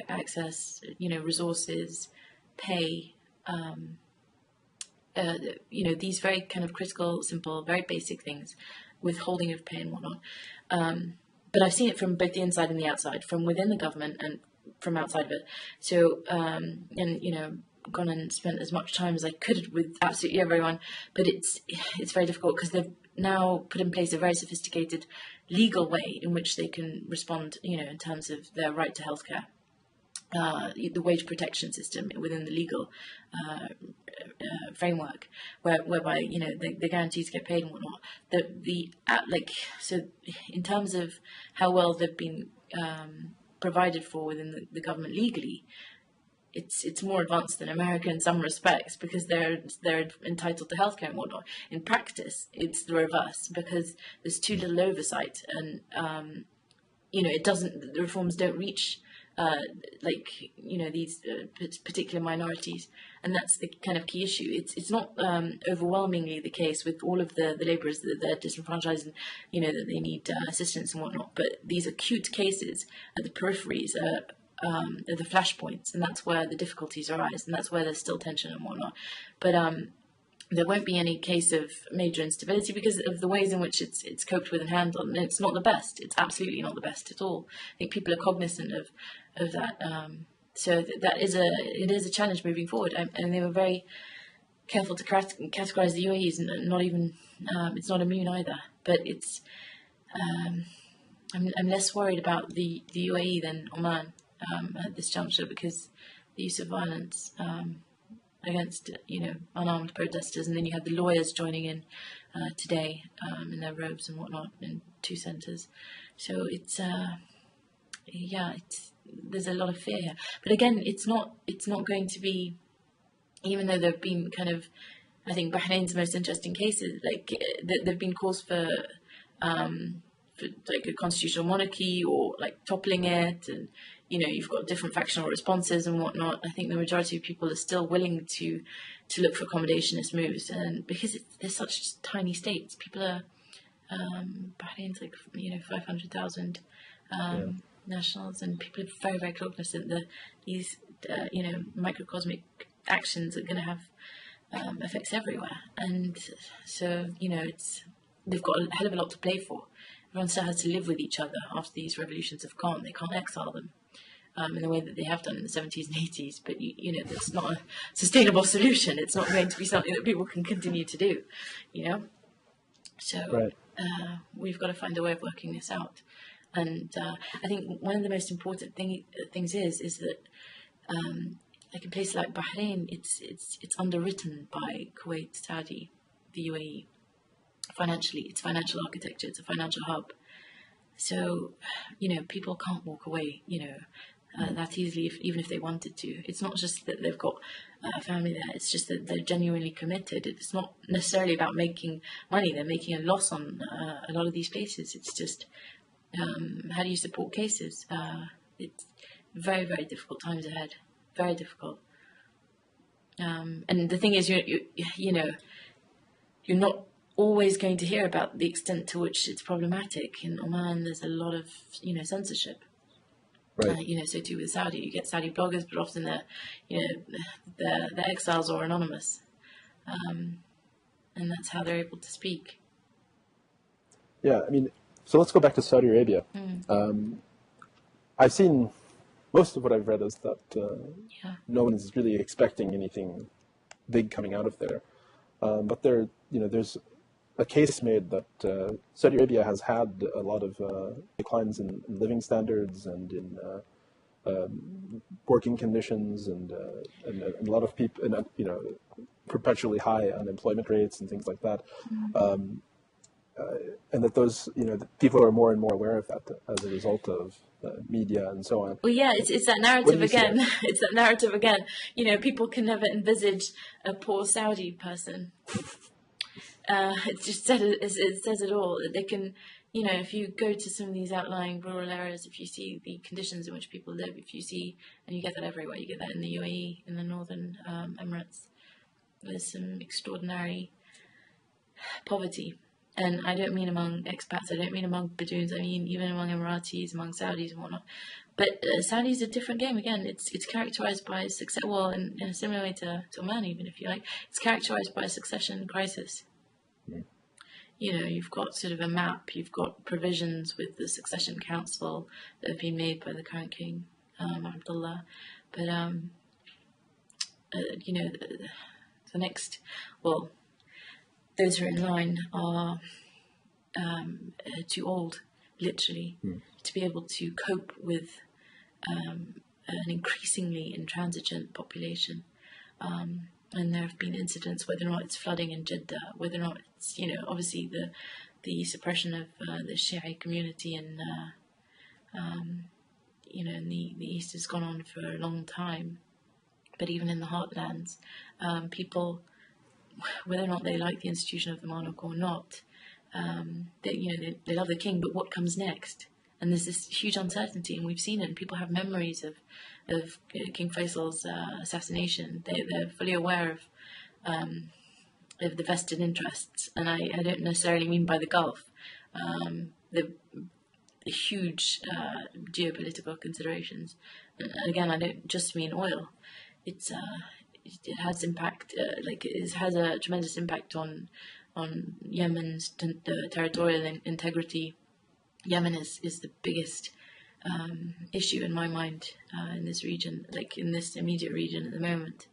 access, resources, pay. These very kind of critical, simple, very basic things, withholding of pay and whatnot. But I've seen it from both the inside and the outside, from within the government and from outside of it. So, gone and spent as much time as I could with absolutely everyone. But it's very difficult because they've now put in place a very sophisticated legal way in which they can respond, in terms of their right to healthcare. The wage protection system within the legal framework, whereby the guarantees get paid and whatnot. So in terms of how well they've been provided for within the government legally, it's more advanced than America in some respects because they're entitled to healthcare and whatnot. In practice, it's the reverse because there's too little oversight, and the reforms don't reach these particular minorities, and that's the kind of key issue. It's not overwhelmingly the case with all of the labourers that they're disenfranchised and that they need assistance and whatnot. But these acute cases at the peripheries are the flashpoints, and that's where the difficulties arise, and that's where there's still tension and whatnot. But there won't be any case of major instability because of the ways in which it's coped with and handled. And it's not the best. It's absolutely not the best at all. I think people are cognizant of that. So it is a challenge moving forward. And they were very careful to categorize the UAE as not even, it's not immune either. But it's, I'm less worried about the UAE than Oman at this juncture because the use of violence against unarmed protesters, and then you had the lawyers joining in today in their robes and whatnot in 2 centres. So there's a lot of fear here. But again, it's not going to be, even though there have been kind of, I think Bahrain's most interesting cases. Like there've been calls for like a constitutional monarchy or like toppling it, and you've got different factional responses and whatnot. I think the majority of people are still willing to look for accommodationist moves, and because they're such tiny states, people are Bahrain's like 500,000 nationals, and people are very, very cognizant that these microcosmic actions are going to have effects everywhere, and so they've got a hell of a lot to play for. Everyone still has to live with each other after these revolutions have gone. They can't exile them in the way that they have done in the 70s and 80s. But, that's not a sustainable solution. It's not going to be something that people can continue to do, So right. We've got to find a way of working this out. And I think one of the most important things is that like a place like Bahrain, it's underwritten by Kuwait, Saudi, the UAE. Financially, it's financial architecture, it's a financial hub. So, people can't walk away, that easily, even if they wanted to. It's not just that they've got a family there, it's just that they're genuinely committed. It's not necessarily about making money, they're making a loss on a lot of these places. It's just, how do you support cases? It's very, very difficult times ahead, very difficult. And the thing is, you're not always going to hear about the extent to which it's problematic. In Oman, there's a lot of censorship. Right. So too with Saudi, you get Saudi bloggers, but often they're exiles or anonymous, and that's how they're able to speak. Yeah, I mean, so let's go back to Saudi Arabia. I've seen most of what I've read is that no one is really expecting anything big coming out of there. But there's a case made that Saudi Arabia has had a lot of declines in living standards and in working conditions, and a lot of people, and perpetually high unemployment rates and things like that. And that those, that people are more and more aware of that as a result of media and so on. Well, yeah, it's that narrative again. It's that narrative again. People can never envisage a poor Saudi person. It just it says it all. They can, if you go to some of these outlying rural areas, if you see the conditions in which people live, if you see, and you get that everywhere. You get that in the UAE, in the Northern Emirates. There's some extraordinary poverty. And I don't mean among expats, I don't mean among Badoons, I mean even among Emiratis, among Saudis and whatnot. But Saudi is a different game again. It's characterized by success, well, in a similar way to Oman, even if you like. It's characterized by a succession crisis. Mm. You've got sort of a map, you've got provisions with the succession council that have been made by the current king, Abdullah. But, the next, well, those who are in line are too old, literally, to be able to cope with an increasingly intransigent population. And there have been incidents, whether or not it's flooding in Jeddah, whether or not it's, obviously the suppression of the Shia community in the East has gone on for a long time. But even in the heartlands, people, whether or not they like the institution of the monarch or not, they love the king, but what comes next? And there's this huge uncertainty, and we've seen it, and people have memories of King Faisal's assassination. They're fully aware of the vested interests, and I don't necessarily mean by the Gulf, the the geopolitical considerations. And again, I don't just mean oil. It has impact, it has a tremendous impact on Yemen's territorial integrity. Yemen is the biggest issue in my mind in this region, in this immediate region at the moment.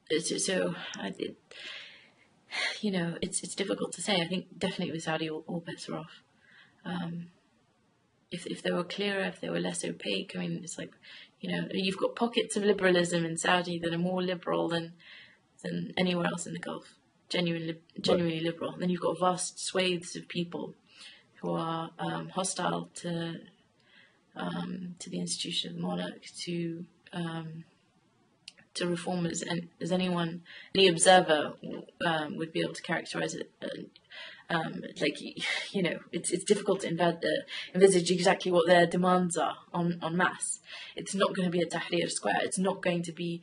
It's difficult to say. I think definitely with Saudi, all bets are off. If they were clearer, if they were less opaque, I mean, it's you've got pockets of liberalism in Saudi that are more liberal than anywhere else in the Gulf, genuinely liberal. And then you've got vast swathes of people who are hostile to the institution of the monarch, to reformers, and as any observer would be able to characterize it. It's difficult to envisage exactly what their demands are en masse. It's not going to be a Tahrir Square. It's not going to be,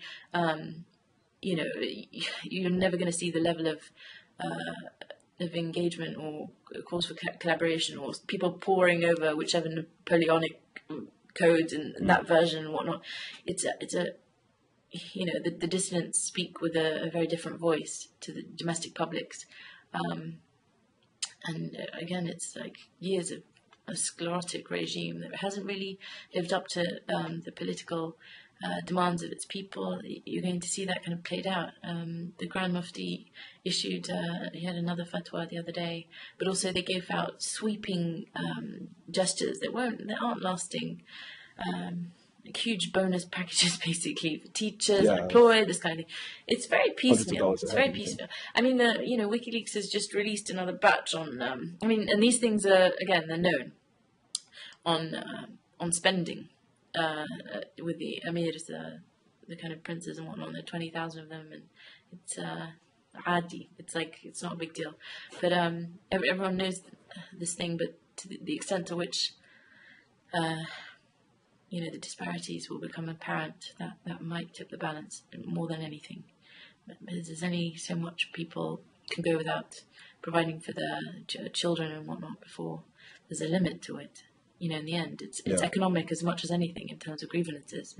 you're never going to see the level of engagement or calls for collaboration or people poring over whichever Napoleonic codes and that version and whatnot. The dissidents speak with a very different voice to the domestic publics. And again, it's years of a sclerotic regime that hasn't really lived up to the political demands of its people. You're going to see that kind of played out. The Grand Mufti issued, he had another fatwa the other day, but also they gave out sweeping gestures that aren't lasting. Huge bonus packages, basically, for teachers, employed, this kind of thing. It's very piecemeal. It's very piecemeal. I mean, WikiLeaks has just released another batch on. And these things are, again, they're known on spending with the emirs, the kind of princes and whatnot. There are 20,000 of them, and it's adi. It's not a big deal, but everyone knows this thing. But to the extent to which the disparities will become apparent, that might tip the balance more than anything. But there's only so much people can go without providing for their children and whatnot before there's a limit to it. In the end, it's economic as much as anything in terms of grievances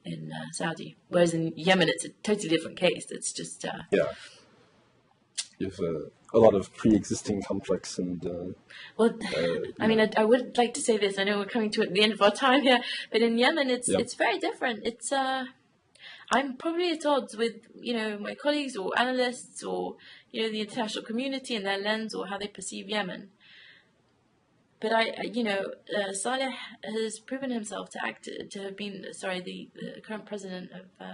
in Saudi. Whereas in Yemen, it's a totally different case. It's just... You have a lot of pre-existing conflicts and... I would like to say this. I know we're coming to the end of our time here, but in Yemen, it's very different. It's I'm probably at odds with, my colleagues or analysts or, the international community and their lens or how they perceive Yemen. But Saleh has proven himself to have been, the current president of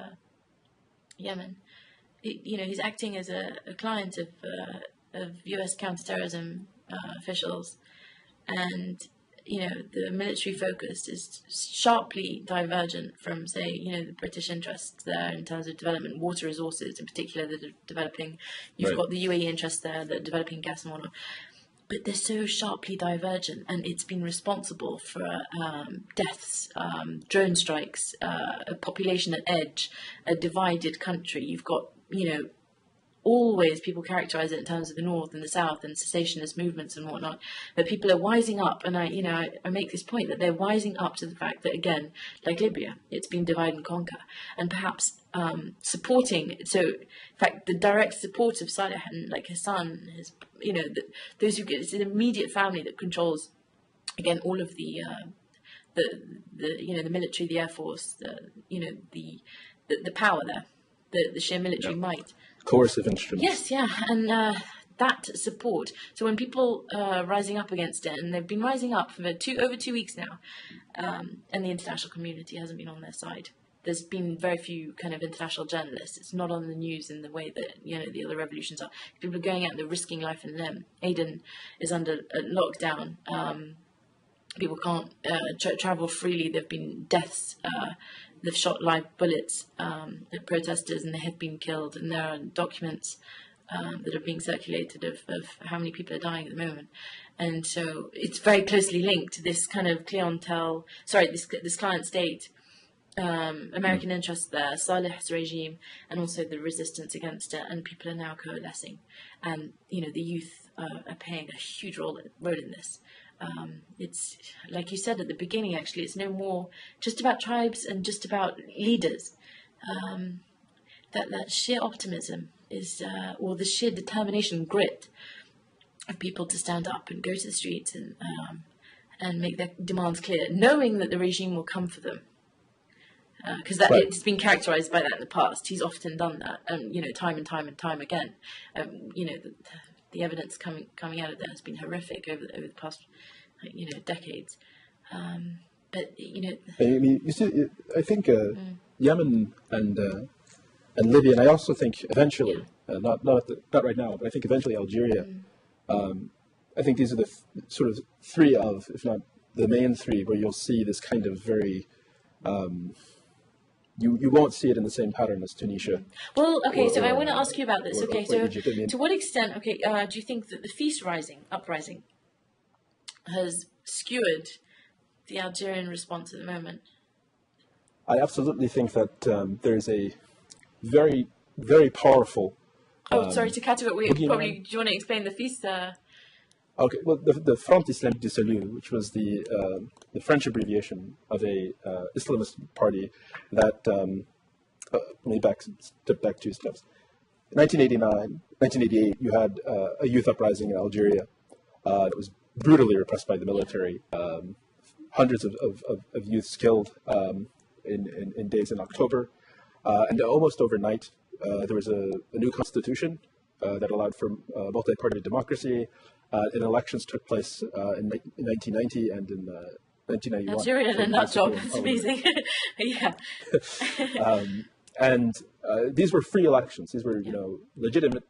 Yemen. He's acting as a client of U.S. counterterrorism officials, and the military focus is sharply divergent from, say, the British interests there in terms of development, water resources in particular that are developing. You've got the UAE interests there that are developing gas and whatnot. But they're so sharply divergent, and it's been responsible for deaths, drone strikes, a population at edge, a divided country. You've got, always people characterize it in terms of the north and the south and cessationist movements and whatnot, but people are wising up, and I make this point that they're wising up to the fact that, again, like Libya, it's been divide and conquer, and perhaps supporting. So, in fact, the direct support of Saleh and like his son, those who get, it's an immediate family that controls, again, all of the military, the air force, the power there, the sheer military might. Coercive instruments. Yes, yeah, and that support. So when people are rising up against it, and they've been rising up for over 2 weeks now, and the international community hasn't been on their side. There's been very few kind of international journalists. It's not on the news in the way that the other revolutions are. People are going out and they're risking life and limb. Aden is under lockdown. People can't travel freely. There've been deaths. They've shot live bullets at protesters, and they have been killed. And there are documents that are being circulated of how many people are dying at the moment. And so it's very closely linked to this kind of this client state, American interests there, Saleh's regime, and also the resistance against it. And people are now coalescing, and the youth are playing a huge role in this. It's like you said at the beginning. Actually, it's no more just about tribes and just about leaders. That sheer optimism is, or the sheer determination and grit of people to stand up and go to the streets and make their demands clear, knowing that the regime will come for them. Because it's been characterized by that in the past. He's often done that, and time and time again. The evidence coming out of there has been horrific over the past, decades. But you see, I think Yemen and Libya, and I also think eventually, not right now, but I think eventually Algeria. I think these are the sort of three of, if not the main three, where you'll see this kind of very. You won't see it in the same pattern as Tunisia. Well, okay, so I want to ask you about this. Okay, so to what extent, do you think that the feast uprising, has skewered the Algerian response at the moment? I absolutely think that there's a very, very powerful. Sorry to cut it. Do you want to explain the feast? Okay, well, the Front Islamique du Salut, which was the French abbreviation of a Islamist party that, let me step back 2 steps. In 1988, you had a youth uprising in Algeria that was brutally repressed by the military. Hundreds of youths killed in days in October. And almost overnight, there was a new constitution that allowed for multi-party democracy. And elections took place in 1990 and in 1991. Algeria in a nutshell. It's amazing. Yeah. And these were free elections. These were, legitimate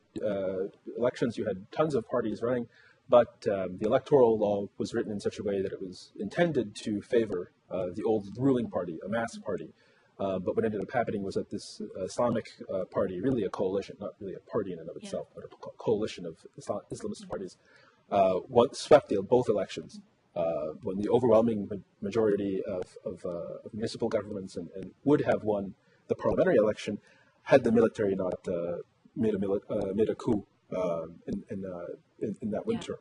elections. You had tons of parties running, but the electoral law was written in such a way that it was intended to favor the old ruling party, a mass party. But what ended up happening was that this Islamic party, really a coalition, not really a party in and of itself, but a coalition of Islamist parties, swept both elections. When the overwhelming majority of municipal governments and would have won the parliamentary election, had the military not made a coup in that winter.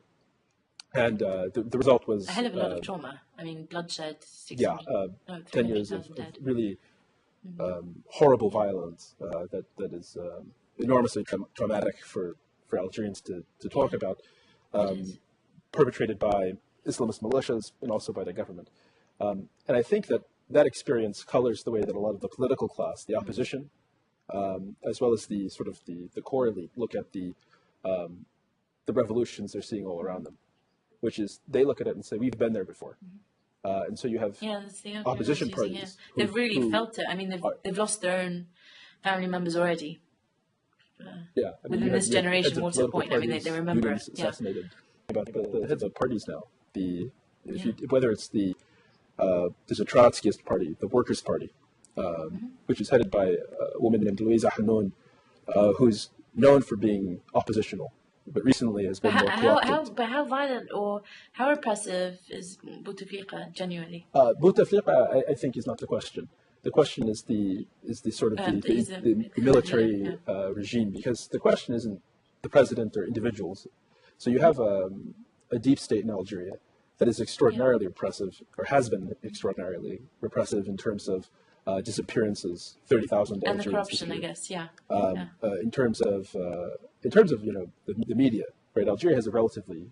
And the result was a hell of a lot of trauma. I mean, bloodshed. 10 years of really horrible violence that is enormously traumatic for Algerians to talk about, perpetrated by Islamist militias and also by the government. And I think that that experience colors the way that a lot of the political class, the opposition, as well as the sort of the core elite look at the revolutions they're seeing all around them, which is they look at it and say, we've been there before. And so you have that's the opposition argument parties. They've really felt it. I mean, they've lost their own family members already. Within this generation, more to the point. I mean, they remember it. Assassinated. But the heads of parties now, whether it's there's a Trotskyist party, the Workers' Party, which is headed by a woman named Louisa Hanoun, who's known for being oppositional, but recently has been more co-opted. But how violent or how repressive is Bouteflika genuinely? Bouteflika, I think, is not the question. The question is the sort of the military regime, because the question isn't the president or individuals. So you have a deep state in Algeria that is extraordinarily repressive, or has been extraordinarily repressive in terms of disappearances, 30,000 Algerians. And the corruption, I guess, in terms of the media, right? Algeria has a relatively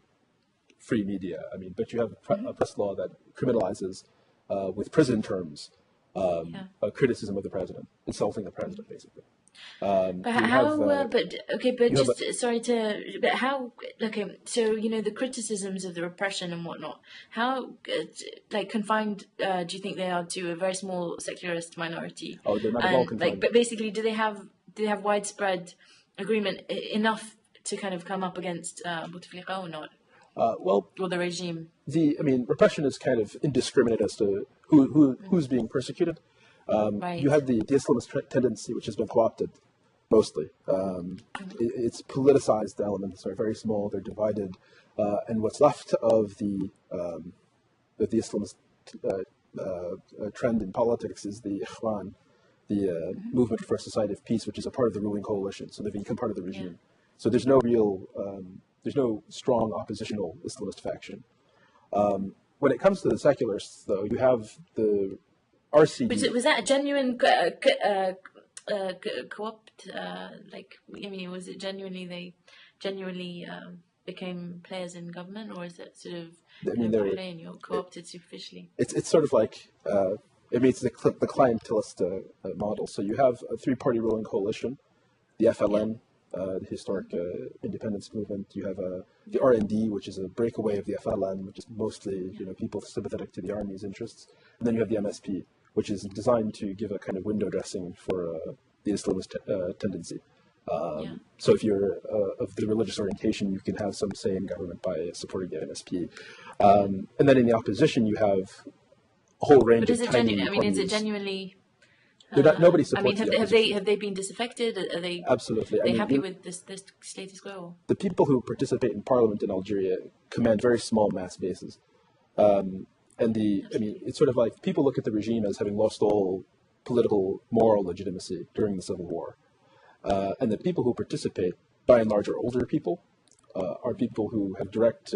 free media. I mean, but you have a press law that criminalizes with prison terms a criticism of the president, insulting the president, basically. So, the criticisms of the repression and whatnot, how, confined do you think they are to a very small secularist minority? Oh, they're not at all confined. But basically, do they have widespread agreement enough to kind of come up against Bouteflika or not? Or the regime? Repression is kind of indiscriminate as to who's being persecuted. You have the Islamist tendency, which has been co-opted mostly. Its politicized elements are very small; they're divided, and what's left of the Islamist trend in politics is the Ikhwan, the Movement for a Society of Peace, which is a part of the ruling coalition. So they've become part of the regime. So there's no real, there's no strong oppositional Islamist faction. When it comes to the secularists, though, you have the RCD. Was that a genuine co-opt? Was it genuinely they became players in government, or is it sort of you're co-opted superficially? It's sort of like it's the clientelist model. So you have a three-party ruling coalition, the FLN. The historic independence movement. You have the RND, which is a breakaway of the FLN, which is mostly people sympathetic to the army's interests. And then you have the MSP, which is designed to give a kind of window dressing for the Islamist tendency. So if you're of the religious orientation, you can have some say in government by supporting the MSP. And then in the opposition, you have a whole range of tiny parties. Is it genuinely... nobody supports have they been disaffected? Are they absolutely? Are they happy with this status quo? The people who participate in parliament in Algeria command very small mass bases, it's sort of like people look at the regime as having lost all political, moral legitimacy during the civil war, and the people who participate, by and large, are older people, are people who have direct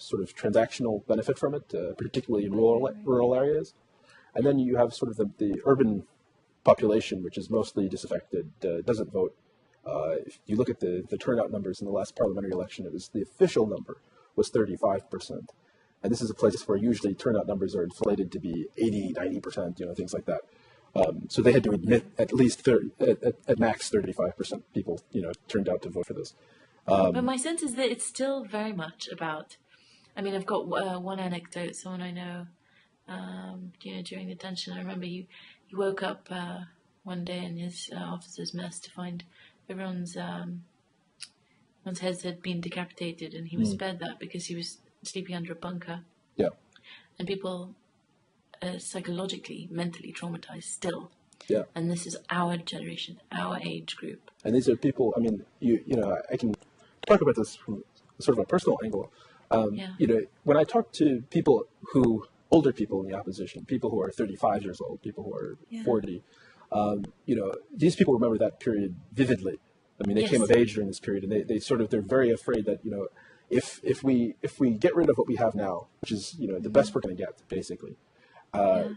sort of transactional benefit from it, particularly in rural areas, and then you have sort of the urban population, which is mostly disaffected, doesn't vote. If you look at the turnout numbers in the last parliamentary election, the official number was 35%. And this is a place where usually turnout numbers are inflated to be 80, 90%, things like that. So they had to admit at least at max 35% people, turned out to vote for this. But my sense is that it's still very much about, I've got one anecdote, someone I know, during the tension, I remember he woke up one day in his officer's mess to find everyone's heads had been decapitated, and he was spared that because he was sleeping under a bunker. Yeah. And people psychologically, mentally traumatized still. Yeah. And this is our generation, our age group. And these are people, I can talk about this from sort of a personal angle. When I talk to people older people in the opposition, people who are 35 years old, people who are 40, these people remember that period vividly. They came of age during this period, and they're very afraid that, if we get rid of what we have now, which is, the best we're going to get, basically,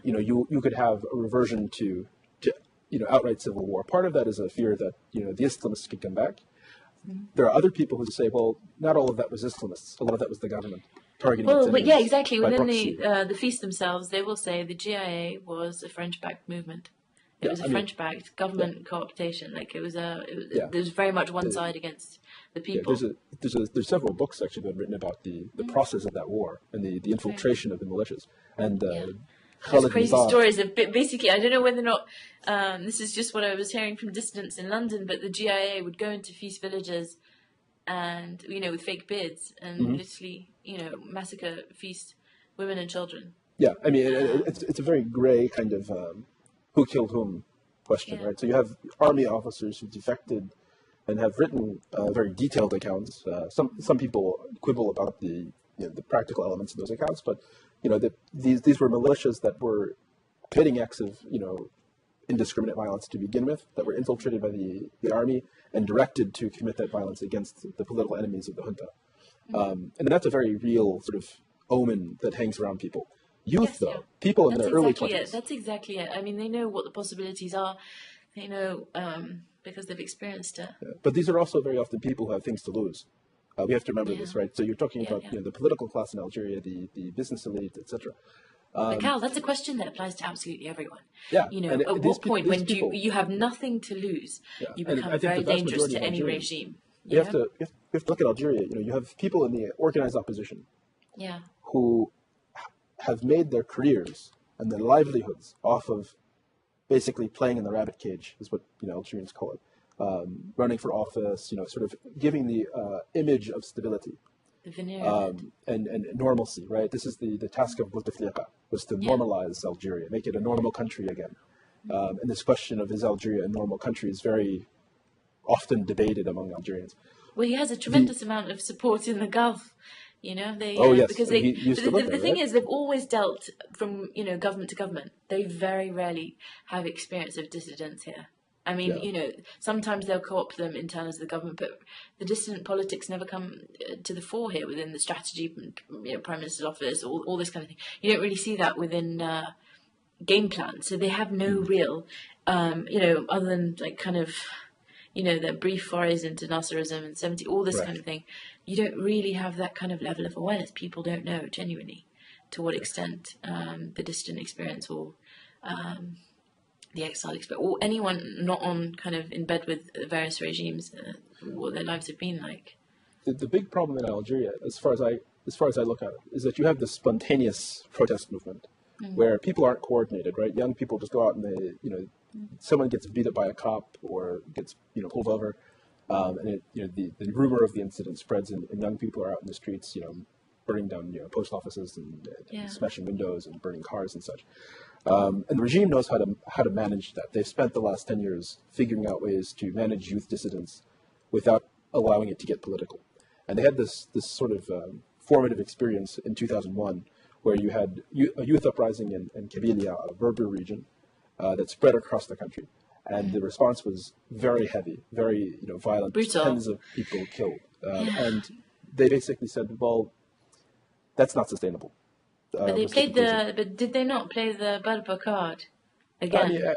you could have a reversion to outright civil war. Part of that is a fear that, the Islamists could come back. There are other people who say, well, not all of that was Islamists. A lot of that was the government. targeting Well, its but yeah, enemies exactly. by Within proxy. the feast themselves, they will say the GIA was a French-backed movement. It Yeah, was a I mean, French-backed yeah, government co-optation. Like yeah. there was very much one side against the Yeah, people. there's several books actually that have written about the process of that war and the Right. infiltration of the militias. And Yeah. There's Khalid crazy Mizar, stories of basically. I don't know whether or not this is just what I was hearing from dissidents in London, but the GIA would go into feast villages and with fake beards and literally massacre feast women and children. yeah, I mean Um, it's a very gray kind of who killed whom question, yeah. right? So you have army officers who defected and have written very detailed accounts. Some people quibble about the practical elements of those accounts, but these were militias that were committing acts of indiscriminate violence to begin with, that were infiltrated by the army and directed to commit that violence against the political enemies of the junta. And that's a very real sort of omen that hangs around people. Youth, Yes, yeah. though, people in That's their early exactly it. 20s. That's exactly it. I mean, they know what the possibilities are. They know because they've experienced it. But these are also very often people who have things to lose. We have to remember Yeah. this, right? So you're talking Yeah, about yeah. the political class in Algeria, the business elite, etc. But Cal, that's a question that applies to absolutely everyone. Yeah, and At these what point these when people, you have nothing to lose, yeah, you and I become think the very vast dangerous majority to of any Algerians, regime. you have to look at Algeria. You have people in the organized opposition Yeah. who have made their careers and their livelihoods off of basically playing in the rabbit cage, is what Algerians call it, running for office, sort of giving the image of stability The veneer of it. and normalcy, right? This is the task of Bouteflika, was to Yeah. normalize Algeria, make it a normal country again. And this question of is Algeria a normal country is very often debated among Algerians. Well, he has a The tremendous amount of support in the Gulf. They Oh yes, because and he they. used But to live the there, thing right? is, they've always dealt from government to government. They very rarely have experience of dissidents here. I mean, Yeah. sometimes they'll co-opt them in terms of the government, but the dissident politics never come to the fore here within the strategy, prime minister's office, all this kind of thing. You don't really see that within game plan. So they have no real, other than like kind of, their brief forays into Nasserism and 70, all this kind Right. of thing. You don't really have that kind of level of awareness. People don't know genuinely to what extent the dissident experience or the exile experience, or anyone not on kind of in bed with various regimes, what their lives have been like. The big problem in Algeria, as far as I look at it, is that you have this spontaneous protest movement where people aren't coordinated, right? Young people just go out and someone gets beat up by a cop or gets pulled over, and the rumor of the incident spreads, and young people are out in the streets, burning down post offices and Yeah. smashing windows and burning cars and such. And the regime knows how to manage that. They've spent the last 10 years figuring out ways to manage youth dissidents without allowing it to get political. And they had this sort of formative experience in 2001, where you had a youth uprising in Kabylia, a Berber region, that spread across the country. And the response was very heavy, very violent, Brutal. tens of people killed. And they basically said, well, that's not sustainable. But they was the played conclusion. but did they not play the Berber card I again? mean,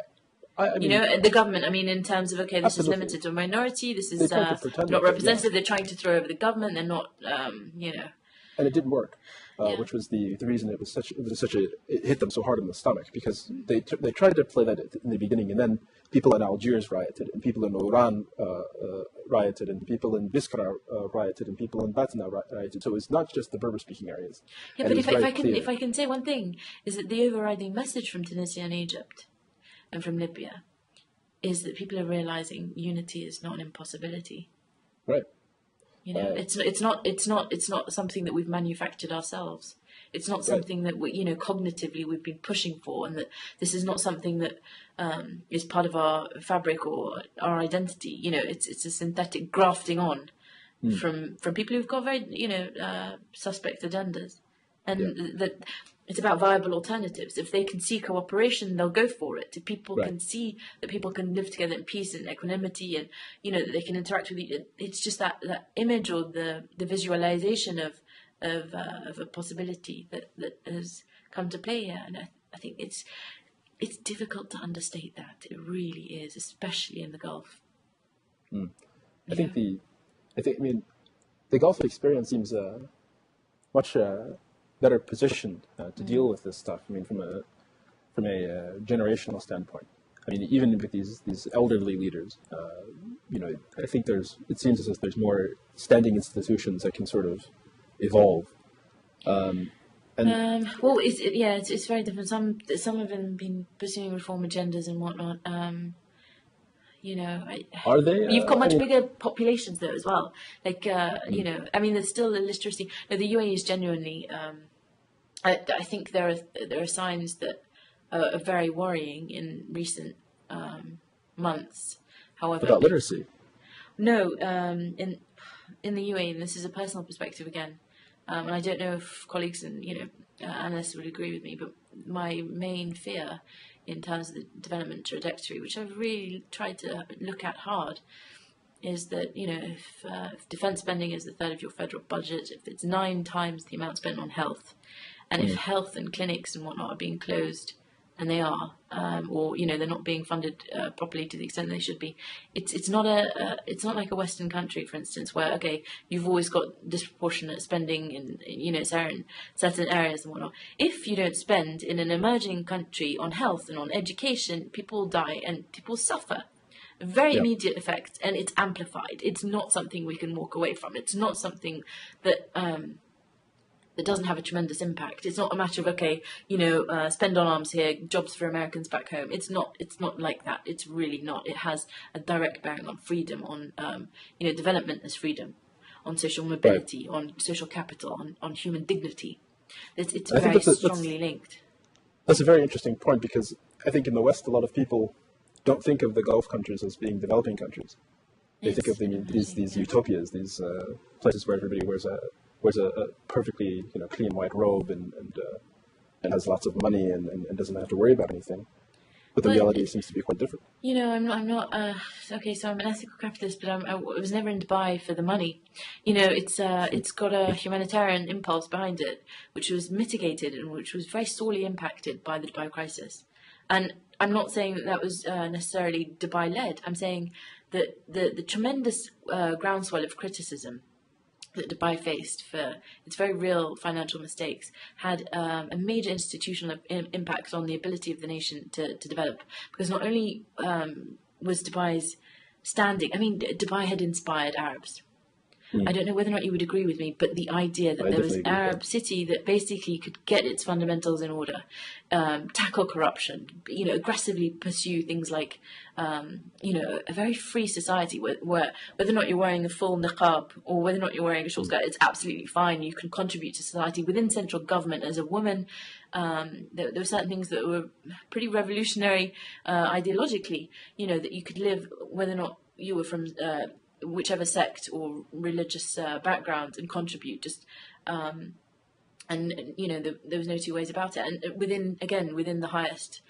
I mean, The government. I mean, in terms of okay, this is absolutely. limited to a minority. This They is tried to pretend not like it, representative. They're trying to throw over the government. They're not, and it didn't work, Yeah. which was the reason it hit them so hard in the stomach, because they tried to play that in the beginning, and then people in Algiers rioted, and people in Oran rioted, and people in Biskra rioted, and people in Batna rioted. So it's not just the Berber-speaking areas. Yeah, And but it was very clear. if I can say one thing, is that the overriding message from Tunisia and Egypt and from Libya is that people are realizing unity is not an impossibility. Right. It's not something that we've manufactured ourselves. It's not something that we, cognitively we've been pushing for, and that this is not something that is part of our fabric or our identity. It's a synthetic grafting on from people who've got very suspect agendas, and that it's about viable alternatives. If they can see cooperation, they'll go for it. If people Right. can see that people can live together in peace and equanimity, and that they can interact with each other, it's just that image or the visualization of a possibility that has come to play here. And I think it's difficult to understate that. It really is, especially in the Gulf. I mean, the Gulf experience seems much better positioned to deal with this stuff. I mean, from a generational standpoint. I mean, even with these elderly leaders, I think it seems as if there's more standing institutions that can sort of evolve. Well, it's very different. Some of them have been pursuing reform agendas and whatnot. Are they? You've got much bigger populations though as well. Like, I mean, there's still illiteracy. No, the UAE is genuinely. I think there are signs that are very worrying in recent months. However, about literacy. No, in the UAE, and this is a personal perspective again, and I don't know if colleagues and analysts would agree with me, but my main fear in terms of the development trajectory, which I've really tried to look at hard, is that if defence spending is a third of your federal budget, if it's 9 times the amount spent on health, and if health and clinics and whatnot are being closed, and they are, or they're not being funded properly to the extent they should be. It's not like a Western country, for instance, where you've always got disproportionate spending in certain areas and whatnot. If you don't spend in an emerging country on health and on education, people die and people suffer. A very immediate effect, and it's amplified. It's not something we can walk away from. It's not something that doesn't have a tremendous impact. It's not a matter of spend on arms here, jobs for Americans back home. It's not like that. It's really not. It has a direct bearing on freedom, on development as freedom, on social mobility, on social capital, on human dignity. It's very strongly linked. That's a very interesting point, because I think in the West a lot of people don't think of the Gulf countries as being developing countries. They think of these utopias, these places where everybody wears a perfectly clean white robe and has lots of money and doesn't have to worry about anything. But the reality seems to be quite different. I'm not so I'm an ethical capitalist, but I was never in Dubai for the money. It's got a humanitarian impulse behind it, which was mitigated and which was very sorely impacted by the Dubai crisis. And I'm not saying that was necessarily Dubai-led. I'm saying that the tremendous groundswell of criticism that Dubai faced for its very real financial mistakes had a major institutional impact on the ability of the nation to develop. Because not only was Dubai's standing, Dubai had inspired Arabs. I don't know whether or not you would agree with me, but the idea that there was an Arab city that basically could get its fundamentals in order, tackle corruption, aggressively pursue things like, a very free society where whether or not you're wearing a full niqab or whether or not you're wearing a short skirt, it's absolutely fine. You can contribute to society within central government as a woman. There were certain things that were pretty revolutionary ideologically, that you could live whether or not you were from whichever sect or religious background and contribute there was no two ways about it, and within the highest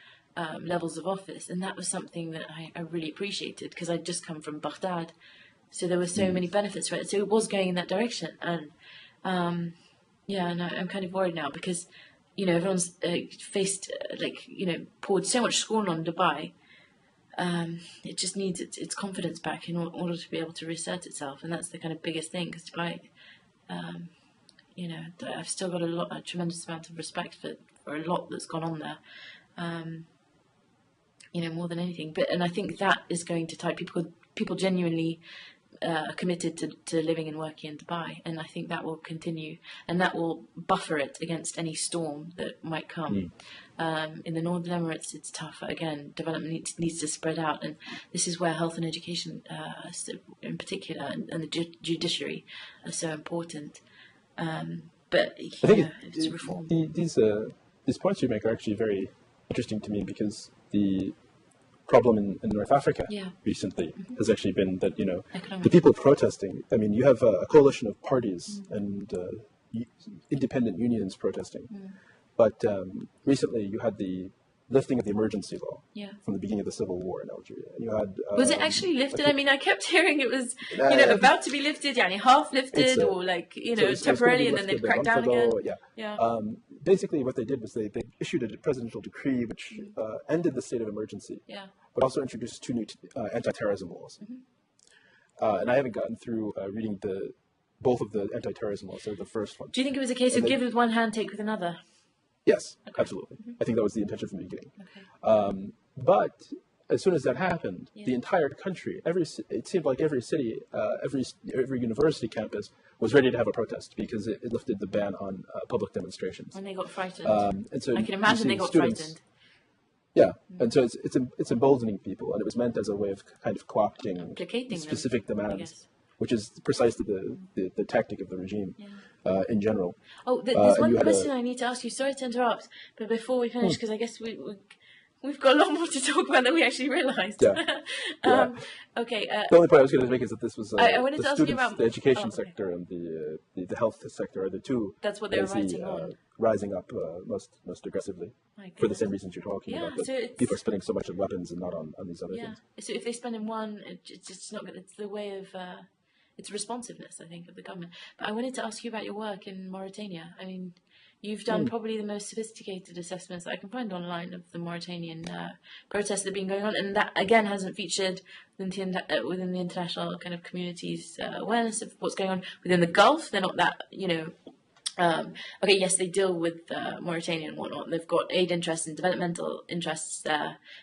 levels of office. And that was something that I really appreciated, because I'd just come from Baghdad, so there were so many benefits for it. So it was going in that direction, and and I'm kind of worried now, because everyone's faced poured so much scorn on Dubai. It just needs its confidence back in order to be able to reassert itself, and that's the kind of biggest thing. Because Dubai, I've still got a tremendous amount of respect for a lot that's gone on there, more than anything. And I think that is going to tie people genuinely are committed to living and working in Dubai, and I think that will continue, and that will buffer it against any storm that might come. In the Northern Emirates, it's tough. Again, development needs to spread out, and this is where health and education, in particular, and the judiciary are so important. But I think it's reform. These points you make are actually very interesting to me, because the problem in North Africa recently has actually been that the people protesting. You have a coalition of parties and independent unions protesting. But recently, you had the lifting of the emergency law from the beginning of the civil war in Algeria. And you had was it actually lifted? I kept hearing it was about to be lifted, half lifted, or temporarily, and then they'd crack down again. Basically, what they did was they issued a presidential decree which ended the state of emergency, but also introduced 2 new anti-terrorism laws. And I haven't gotten through reading the both of the anti-terrorism laws. They're the first one. Do you think it was a case of give with one hand, take with another? Yes, absolutely. I think that was the intention from the beginning. But as soon as that happened, the entire country, it seemed like every city, every university campus was ready to have a protest because it lifted the ban on public demonstrations. And they got frightened. And so I can imagine they got frightened. Yeah, and so it's emboldening people, and it was meant as a way of kind of co-opting specific demands, which is precisely the tactic of the regime in general. Oh, there's one question I need to ask you. Sorry to interrupt, but before we finish, because I guess we've got a lot more to talk about than we actually realised. Okay. The only point I was going to make is that this was I wanted to the ask you students, about the education sector and the health sector are the two. That's what they were writing on. Rising up most aggressively for the same reasons you're talking about. That so people are spending so much on weapons and not on these other things. So if they spend in one, it's just not good. It's the way of it's responsiveness, I think, of the government. But I wanted to ask you about your work in Mauritania. I mean, you've done probably the most sophisticated assessments that I can find online of the Mauritanian protests that have been going on, and that again hasn't featured within the international kind of community's awareness of what's going on within the Gulf. They're not that, okay, yes, they deal with Mauritania and whatnot. They've got aid interests and developmental interests,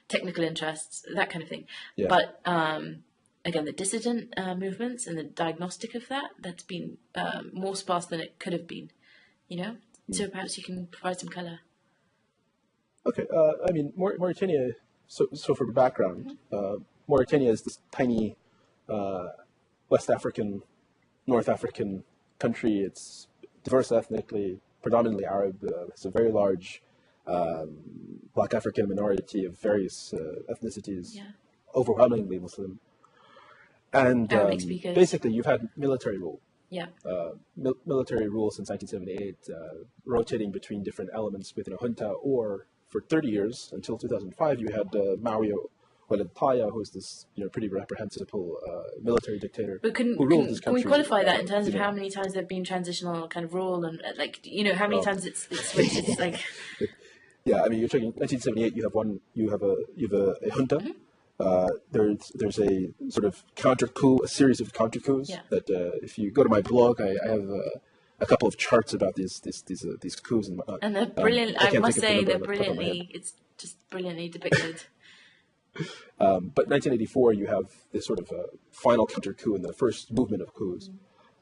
technical interests, that kind of thing. Yeah. But again, the dissident movements and the diagnostic of that's been more sparse than it could have been, So perhaps you can provide some colour. Okay, I mean, Mauritania, so for the background, Mauritania is this tiny West African, North African country. It's diverse ethnically, predominantly Arab. It's a very large Black African minority of various ethnicities, overwhelmingly Muslim. And basically, you've had military rule. Yeah. Military rule since 1978, rotating between different elements within a junta, or for 30 years, until 2005, you had Maouia Ouad who was this pretty reprehensible military dictator who ruled this country. Can we qualify that in terms of how many times there have been transitional kind of rule and how many times it's switched? It's like yeah, I mean, you're talking 1978. You have a junta. There's a sort of counter coup, a series of counter coups that if you go to my blog, I have a couple of charts about these coups and whatnot. And they're brilliant. I must say they're brilliantly. It's just brilliantly depicted. But 1984, you have this sort of final counter coup in the first movement of coups.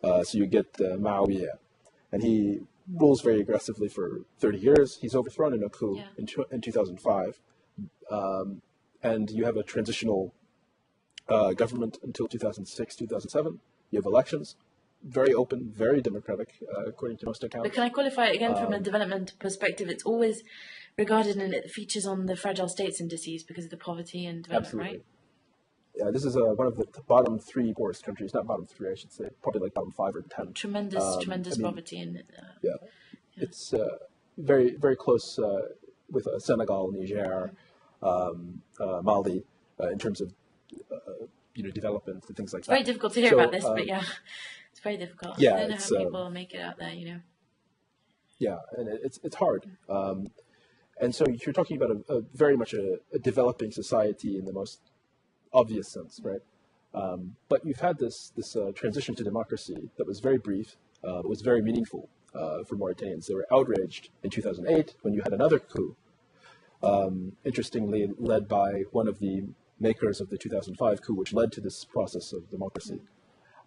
So you get Maouia, and he rules very aggressively for 30 years. He's overthrown in a coup in 2005. And you have a transitional government until 2006, 2007. You have elections, very open, very democratic, according to most accounts. But can I qualify it again from a development perspective? It's always regarded and it features on the fragile states indices because of the poverty and development, absolutely. Right? Yeah, this is one of the bottom 3 poorest countries. Not bottom 3, I should say. Probably like bottom 5 or 10. Tremendous poverty in it. It's very, very close with Senegal, Niger, Mali, in terms of development and things like that. It's very difficult to hear about this, but it's very difficult. Yeah, I don't know how people make it out there, Yeah, and it's hard. And so you're talking about a very much a developing society in the most obvious sense, right? But you've had this transition to democracy that was very brief, but was very meaningful for Mauritanians. They were outraged in 2008 when you had another coup. Interestingly, led by one of the makers of the 2005 coup, which led to this process of democracy.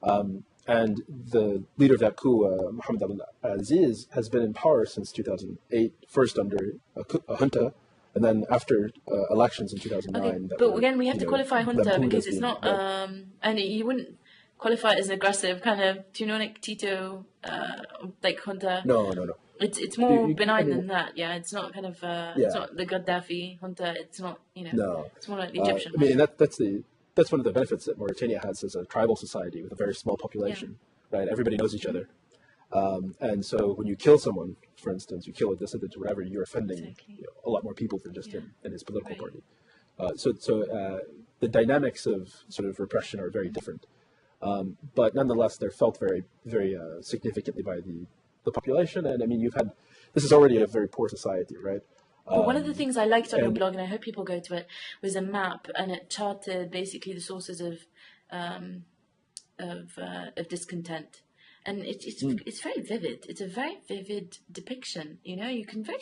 And the leader of that coup, Mohamed Abdelaziz, has been in power since 2008, first under a junta, and then after elections in 2009. Okay, but again, we have to qualify junta because it's not, and you wouldn't qualify it as an aggressive kind of, do you know, like Tito, like junta? No. It's more benign than that, yeah. It's not kind of it's not the Gaddafi junta. It's not No. It's more like the Egyptian. I mean, that's one of the benefits that Mauritania has as a tribal society with a very small population, right? Everybody knows each other, and so when you kill someone, for instance, you kill a dissident or whatever, you're offending a lot more people than just him and his political party. So the dynamics of sort of repression are very different, but nonetheless, they're felt very, very significantly by the population. And I mean, this is already a very poor society, right? But one of the things I liked on your blog, and I hope people go to it, was a map, and it charted basically the sources of discontent, and it's very vivid. It's a very vivid depiction. You know, you can very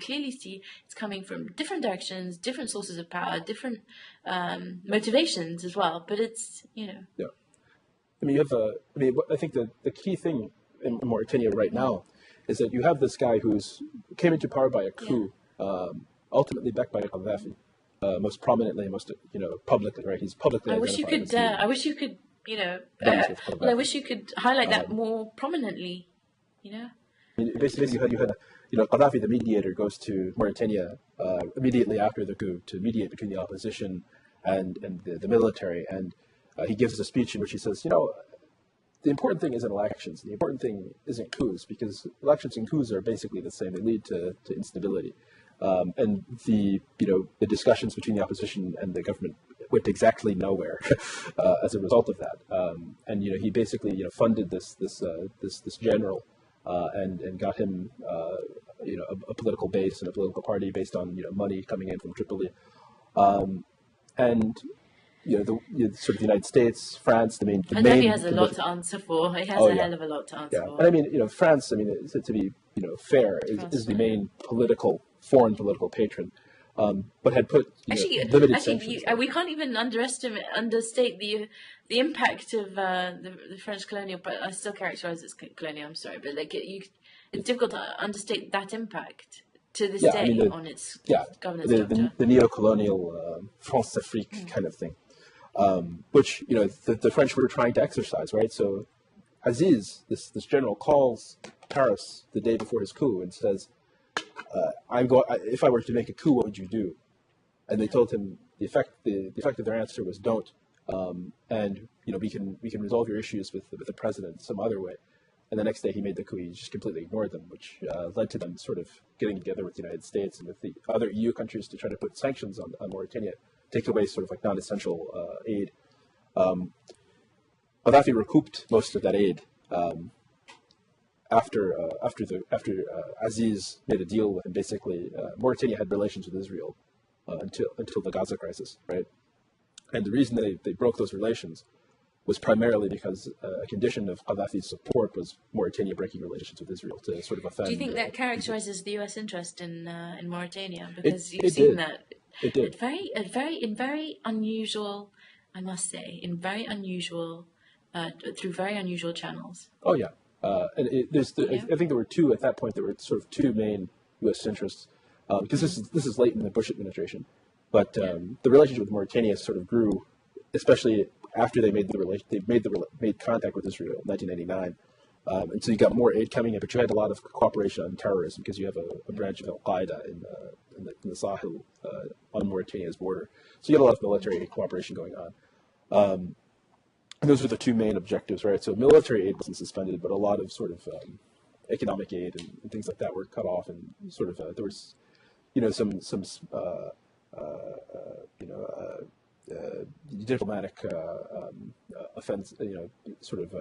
clearly see it's coming from different directions, different sources of power, different motivations as well. But it's, you know. Yeah. I mean, I think the key thing in Mauritania right now is that you have this guy who's came into power by a coup, ultimately backed by Gaddafi, most prominently, most publicly, right? He's publicly. I wish you could. I wish you could. You know. I wish you could highlight that more prominently. You know. I mean, basically, you had Gaddafi, the mediator, goes to Mauritania immediately after the coup to mediate between the opposition and the military, and he gives a speech in which he says, the important thing isn't elections. The important thing isn't coups, because elections and coups are basically the same. They lead to instability. And the discussions between the opposition and the government went exactly nowhere as a result of that. And he basically funded this general and got him a political base and a political party based on money coming in from Tripoli. And sort of the United States, France, the main. He has a lot to answer for. He has a hell of a lot to answer for. And I mean, France. I mean, to be fair, is the main foreign political patron, but had put limited sanctions. We can't even understate the impact of the French colonial. But I still characterize it as colonial. I'm sorry, but it's difficult to understate that impact to this day on its governance structure. The neo-colonial France-Afrique kind of thing. Which the French were trying to exercise, right? So Aziz, this general, calls Paris the day before his coup and says, if I were to make a coup, what would you do? And they told him the effect of their answer was don't, and we can resolve your issues with the president some other way. And the next day he made the coup. He just completely ignored them, which led to them sort of getting together with the United States and with the other EU countries to try to put sanctions on Mauritania, take away sort of like non-essential aid. Gaddafi recouped most of that aid after Aziz made a deal with him. Basically, Mauritania had relations with Israel until the Gaza crisis, right? And the reason they broke those relations was primarily because a condition of Gaddafi's support was Mauritania breaking relations with Israel to sort of offend. Do you think that characterizes the U.S. interest in Mauritania? Because you've seen that. It did. In very unusual, I must say, through very unusual channels. Oh yeah, and I think there were two at that point. There were sort of two main U.S. interests because this is late in the Bush administration, but the relationship with Mauritania sort of grew, especially after they made contact with Israel in 1999. And so you got more aid coming in, but you had a lot of cooperation on terrorism because you have a branch of Al-Qaeda in the Sahel on Mauritania's border. So you had a lot of military cooperation going on. And those were the two main objectives, right? So military aid wasn't suspended, but a lot of sort of economic aid and things like that were cut off, and sort of there was, some diplomatic offense, sort of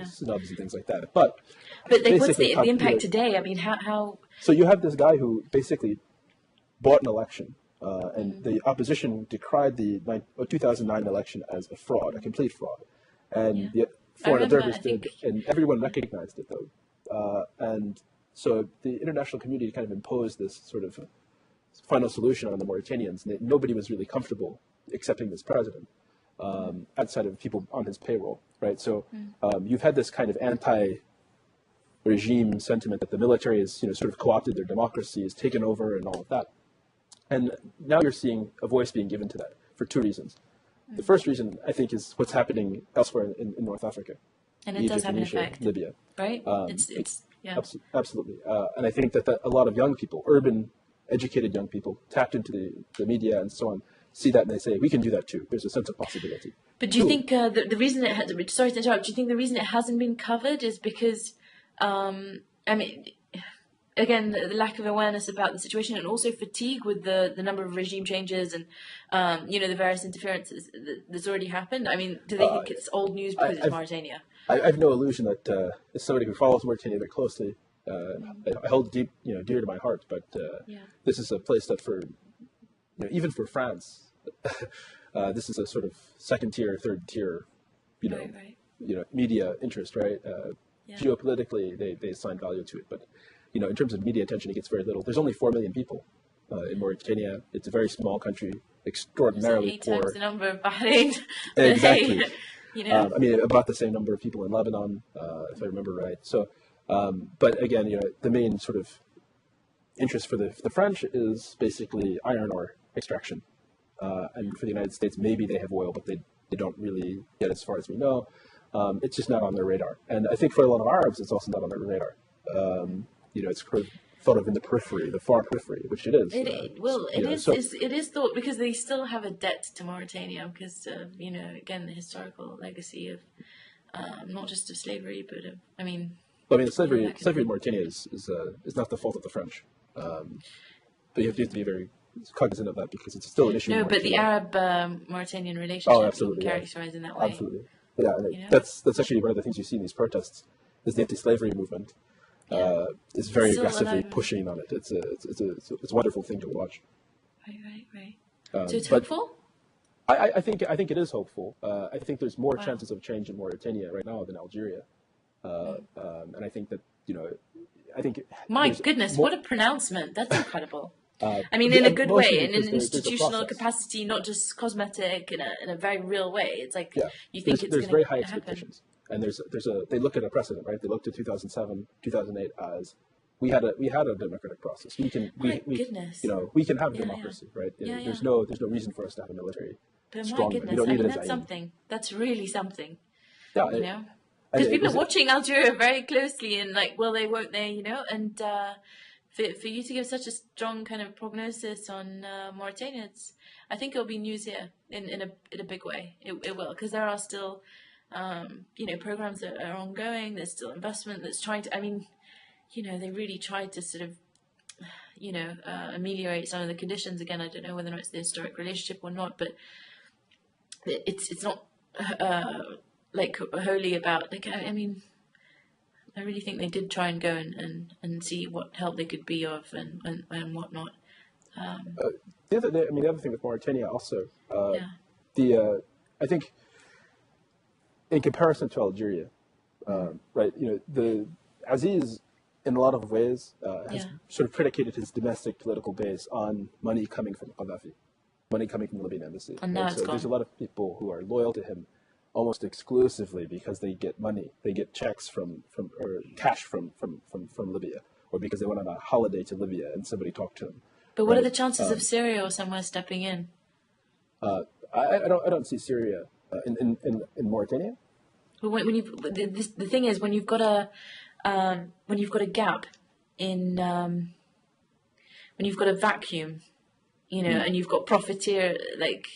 snubs and things like that. But what's the impact today? I mean, how? So you have this guy who basically bought an election, and the opposition decried the 2009 election as a fraud, a complete fraud, and the foreign observers did, and everyone recognized it though, and so the international community kind of imposed this sort of final solution on the Mauritanians, and nobody was really comfortable accepting this president outside of people on his payroll, right? So you've had this kind of anti-regime sentiment that the military has, sort of co-opted their democracy, has taken over, and all of that. And now you're seeing a voice being given to that for two reasons. The first reason, I think, is what's happening elsewhere in North Africa. And it does have an effect. Libya. Right? Absolutely. And I think that a lot of young people, urban, educated young people, tapped into the media and so on, see that and they say, we can do that too. There's a sense of possibility. But do you think the reason it has, sorry to interrupt, do you think the reason it hasn't been covered is because, again, the lack of awareness about the situation, and also fatigue with the number of regime changes and, the various interferences that's already happened? I mean, do they think it's old news because it's Mauritania? I have no illusion that as somebody who follows Mauritania very closely, I hold dear to my heart, but this is a place that even for France, this is a sort of second tier, third tier, media interest, right? Geopolitically, they assign value to it, but in terms of media attention, it gets very little. There's only 4 million people in Mauritania. It's a very small country, extraordinarily eight poor. times the number of Bahrain. Exactly. I mean, about the same number of people in Lebanon, if I remember right. So, but again, the main sort of interest for the French is basically iron ore extraction, and for the United States, maybe they have oil, but they don't really get as far as we know. It's just not on their radar, and I think for a lot of Arabs, it's also not on their radar. It's sort of thought of in the periphery, the far periphery, which it is. It is thought because they still have a debt to Mauritania because of, again, the historical legacy of not just of slavery, but of, the slavery in Mauritania is not the fault of the French. But you have to be very cognizant of that because it's still an issue. No, but the Arab-Mauritanian relationship you can characterize in that way. Absolutely. Yeah, that's actually one of the things you see in these protests is the anti-slavery movement. Is very aggressively pushing on it. It's a wonderful thing to watch. Right. So it's hopeful? I think it is hopeful. I think there's more chances of change in Mauritania right now than Algeria, and I think that my goodness, what a pronouncement! That's incredible. In a good way, in an institutional capacity, not just cosmetic, in a very real way. It's like you think there's very high expectations. And they look at a precedent, right? They looked at 2007, 2008 as we had a democratic process. We can have democracy, right? There's no reason for us to have a military. But strong. My goodness, we don't need that's something. That's really something. Yeah, because people are watching Algeria very closely and like, will they, won't they, and for you to give such a strong kind of prognosis on Mauritania, I think it'll be news here in a big way. It will, because there are still. Programs that are ongoing. There's still investment that's trying to. They really tried to sort of, ameliorate some of the conditions. Again, I don't know whether or not it's the historic relationship or not, but it's not like wholly about. Like, I really think they did try and go and see what help they could be of and whatnot. The other thing with Mauritania also, I think. In comparison to Algeria, right? The Aziz, in a lot of ways, has sort of predicated his domestic political base on money coming from Gaddafi, money coming from the Libyan embassy. And now it's gone. There's a lot of people who are loyal to him, almost exclusively because they get money, they get checks or cash from Libya, or because they went on a holiday to Libya and somebody talked to them. But what are the chances of Syria or somewhere stepping in? I don't see Syria. In Mauritania? Well, the thing is, when you've got a gap in when you've got a vacuum, and you've got like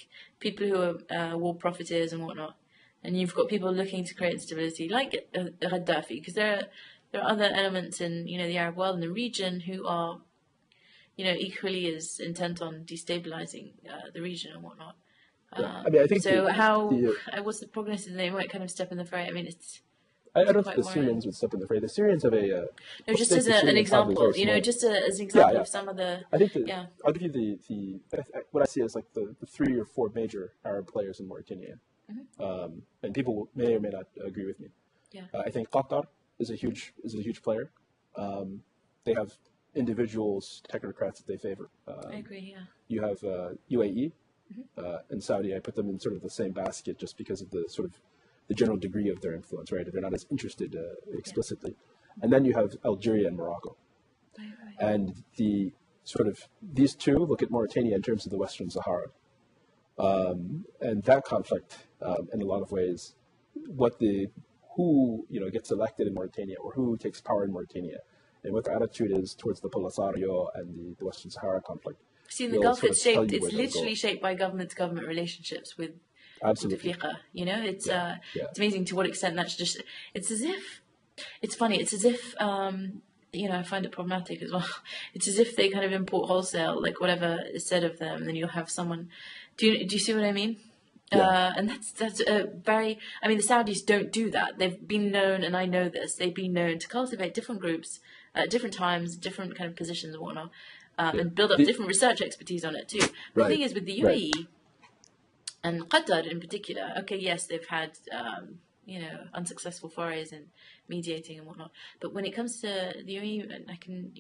people who are war profiteers and whatnot, and you've got people looking to create instability, like Gaddafi, because there are other elements in the Arab world and the region who are equally as intent on destabilizing the region and whatnot. I think so. What's the prognosis? They might kind of step in the fray. I don't think the Syrians would step in the fray. The Syrians have a just as an example, just as an example of some of the. I think I'll give you the what I see as like the 3 or 4 major Arab players in Mauritania, and people may or may not agree with me. I think Qatar is a huge player. They have individuals, technocrats that they favor. I agree. Yeah. You have UAE. And Saudi, I put them in sort of the same basket just because of the sort of the general degree of their influence, right? They're not as interested explicitly. And then you have Algeria and Morocco. Right. And these two look at Mauritania in terms of the Western Sahara. And that conflict, in a lot of ways, who gets elected in Mauritania or who takes power in Mauritania and what their attitude is towards the Polisario and the Western Sahara conflict. See, in the Gulf, it's literally shaped by government-to-government relationships with Bouteflika. It's amazing to what extent that's just. It's as if, it's funny. It's as if I find it problematic as well. It's as if they kind of import wholesale, like whatever is said of them, and then you'll have someone. Do you see what I mean? And that's a very. The Saudis don't do that. They've been known, and I know this. They've been known to cultivate different groups at different times, different kind of positions and whatnot. And build up different research expertise on it too. The thing is with the UAE and Qatar in particular, okay, yes, they've had unsuccessful forays and mediating and whatnot. But when it comes to the UAE, I can,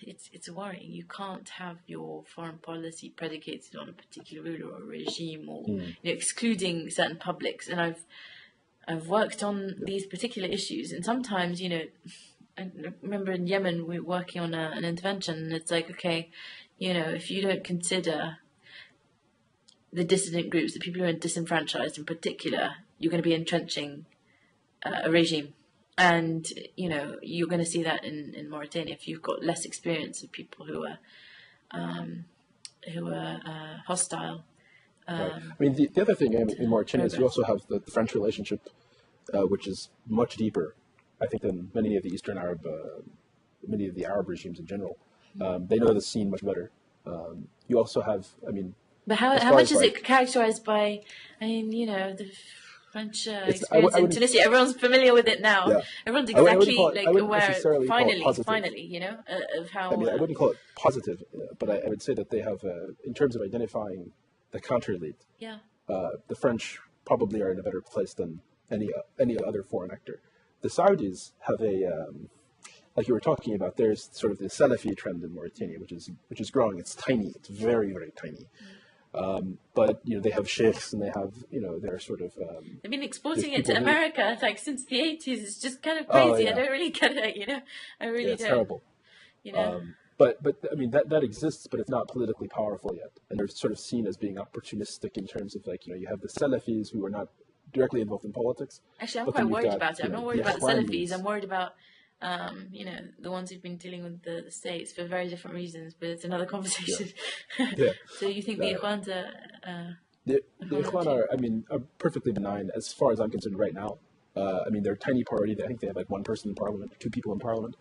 it's worrying. You can't have your foreign policy predicated on a particular ruler or regime, or excluding certain publics. And I've worked on these particular issues, and sometimes, I remember in Yemen we were working on an intervention, and it's like, okay, if you don't consider the dissident groups, the people who are disenfranchised in particular, you're going to be entrenching a regime. And, you're going to see that in Mauritania if you've got less experience of people who are hostile. Right. I mean, the other thing in Mauritania is you also have the French relationship, which is much deeper, I think, than many of the Arab regimes in general. They know the scene much better. You also have, But how much is it characterized by, the French experience in Tunisia? Everyone's familiar with it now. Yeah. Everyone's exactly aware, finally, of how... I wouldn't call it positive, but I would say that they have, in terms of identifying the counter-elite, the French probably are in a better place than any other foreign actor. The Saudis have like you were talking about, there's sort of the Salafi trend in Mauritania, which is growing. It's tiny. It's very, very tiny. But they have sheikhs, and they have they're sort of. They've been exporting it to America since the 80s. It's just kind of crazy. I don't really get it. I really it's don't. Terrible. But that exists, but it's not politically powerful yet, and they're sort of seen as being opportunistic in terms of you have the Salafis who are not directly involved in politics. Actually, I'm quite worried about it. I'm not worried about the Salafis. I'm worried about the ones who've been dealing with the states for very different reasons, but it's another conversation. Yeah. So you think the Ikhwans are... The Ikhwan are perfectly benign as far as I'm concerned right now. They're a tiny party. I think they have one person in parliament, 2 people in parliament.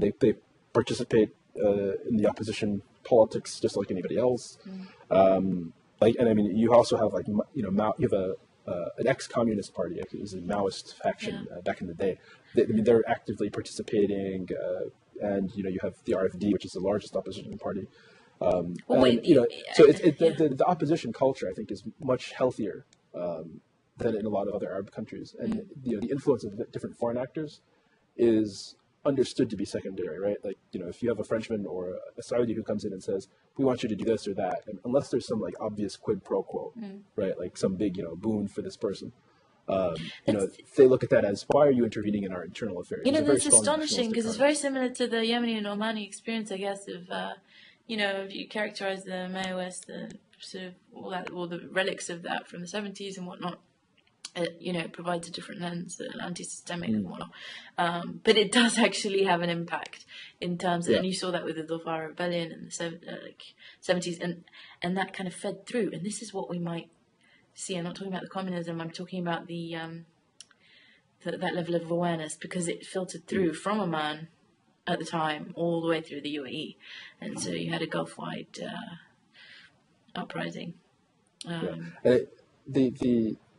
They participate in the opposition politics just like anybody else. You also have you have an ex-communist party. It was a Maoist faction back in the day. They're actively participating, and you have the RFD, which is the largest opposition party. So the opposition culture, I think, is much healthier than in a lot of other Arab countries, and the influence of different foreign actors is understood to be secondary, right? If you have a Frenchman or a Saudi who comes in and says, we want you to do this or that, and unless there's some obvious quid pro quo, right? Some big, boon for this person. They look at that as, why are you intervening in our internal affairs? That's astonishing, because it's very similar to the Yemeni and Omani experience, I guess, of, if you characterize the Maoist, the sort of all the relics of that from the 70s and whatnot. It provides a different lens, anti-systemic and whatnot. But it does actually have an impact in terms of, and you saw that with the Dhofar Rebellion in the 70s, and that kind of fed through. And this is what we might see. I'm not talking about the communism, I'm talking about the that level of awareness, because it filtered through from Oman at the time all the way through the UAE. And so you had a Gulf-wide uprising.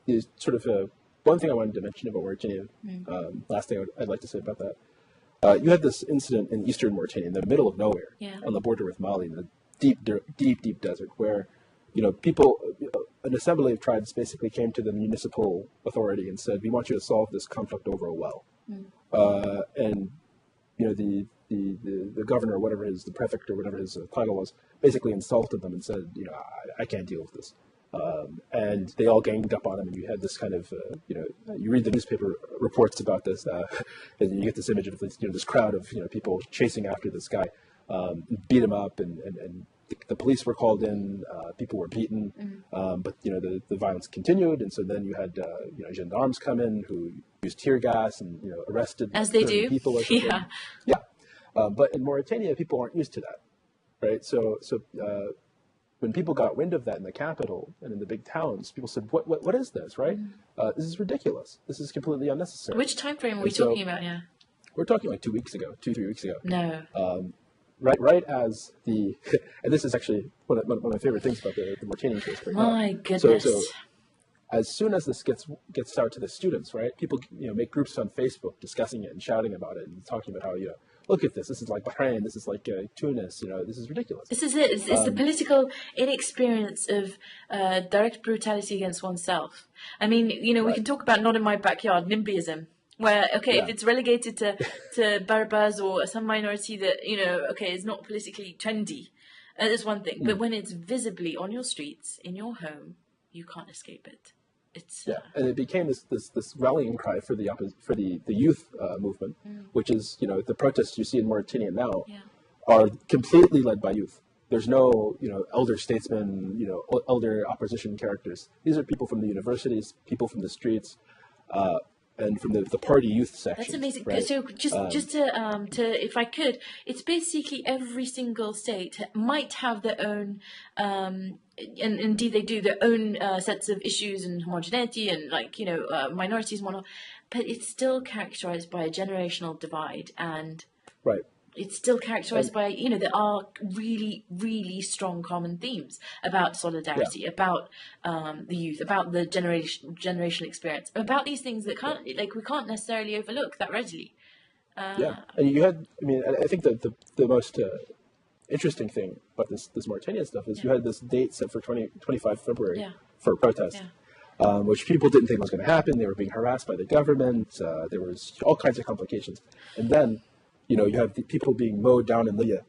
Is sort of one thing I wanted to mention about Mauritania. Last thing I'd like to say about that. You had this incident in eastern Mauritania, in the middle of nowhere, on the border with Mali, in the deep desert, where an assembly of tribes basically came to the municipal authority and said, "We want you to solve this conflict over a well." And the governor, whatever the prefect or whatever his title was, basically insulted them and said, I can't deal with this. And they all ganged up on him, and you had this kind of, you read the newspaper reports about this, and you get this image of this crowd of people chasing after this guy, beat him up, and the police were called in, people were beaten, but the violence continued, and so then you had gendarmes come in who used tear gas and arrested as they do people. But in Mauritania, people aren't used to that, right? So when people got wind of that in the capital and in the big towns, people said, "What is this? Right? This is ridiculous. This is completely unnecessary." Which time frame are we talking about? Yeah, we're talking 2 weeks ago, 2-3 weeks ago. No. Right as and this is actually one of my favorite things about the Mauritanian case. My goodness. So as soon as this gets out to the students, right? People make groups on Facebook discussing it and shouting about it and talking about how look at this. This is like Bahrain. This is like Tunis. This is ridiculous. This is it. It's the political inexperience of direct brutality against oneself. I mean, we can talk about not in my backyard, NIMBYism, where, if it's relegated to Berbers or some minority that, is not politically trendy, that's one thing. But when it's visibly on your streets, in your home, you can't escape it. It's and it became this rallying cry for the youth movement, which is the protests you see in Mauritania now are completely led by youth. There's no elder statesmen, elder opposition characters. These are people from the universities, people from the streets, and from the party youth section. That's amazing. Right? So just to if I could, it's basically every single state might have their own, and indeed they do, their own sets of issues and homogeneity and minorities and whatnot, but it's still characterized by a generational divide, and right. It's still characterized by, there are really, really strong common themes about solidarity, about the youth, about the generational experience, about these things that we can't necessarily overlook that readily. And you had, I think that the most interesting thing about this Mauritania stuff is you had this date set for 25 February for a protest. Which people didn't think was going to happen. They were being harassed by the government. There was all kinds of complications. And then you have the people being mowed down in Libya,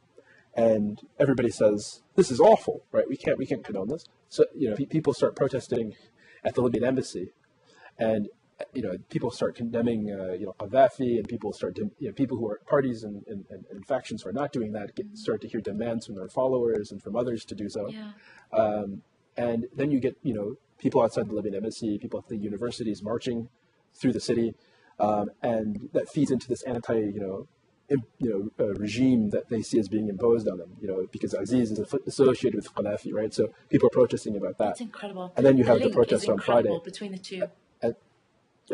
and everybody says this is awful, right? We can't condone this. So people start protesting at the Libyan embassy, and people start condemning Gaddafi, and people start people who are parties and factions who are not doing that start to hear demands from their followers and from others to do so. And then you get people outside the Libyan embassy, people at the universities marching through the city, and that feeds into this regime that they see as being imposed on them, because Aziz is associated with Gaddafi, right? So people are protesting about that. It's incredible. And then you have the protest on Friday between the two. And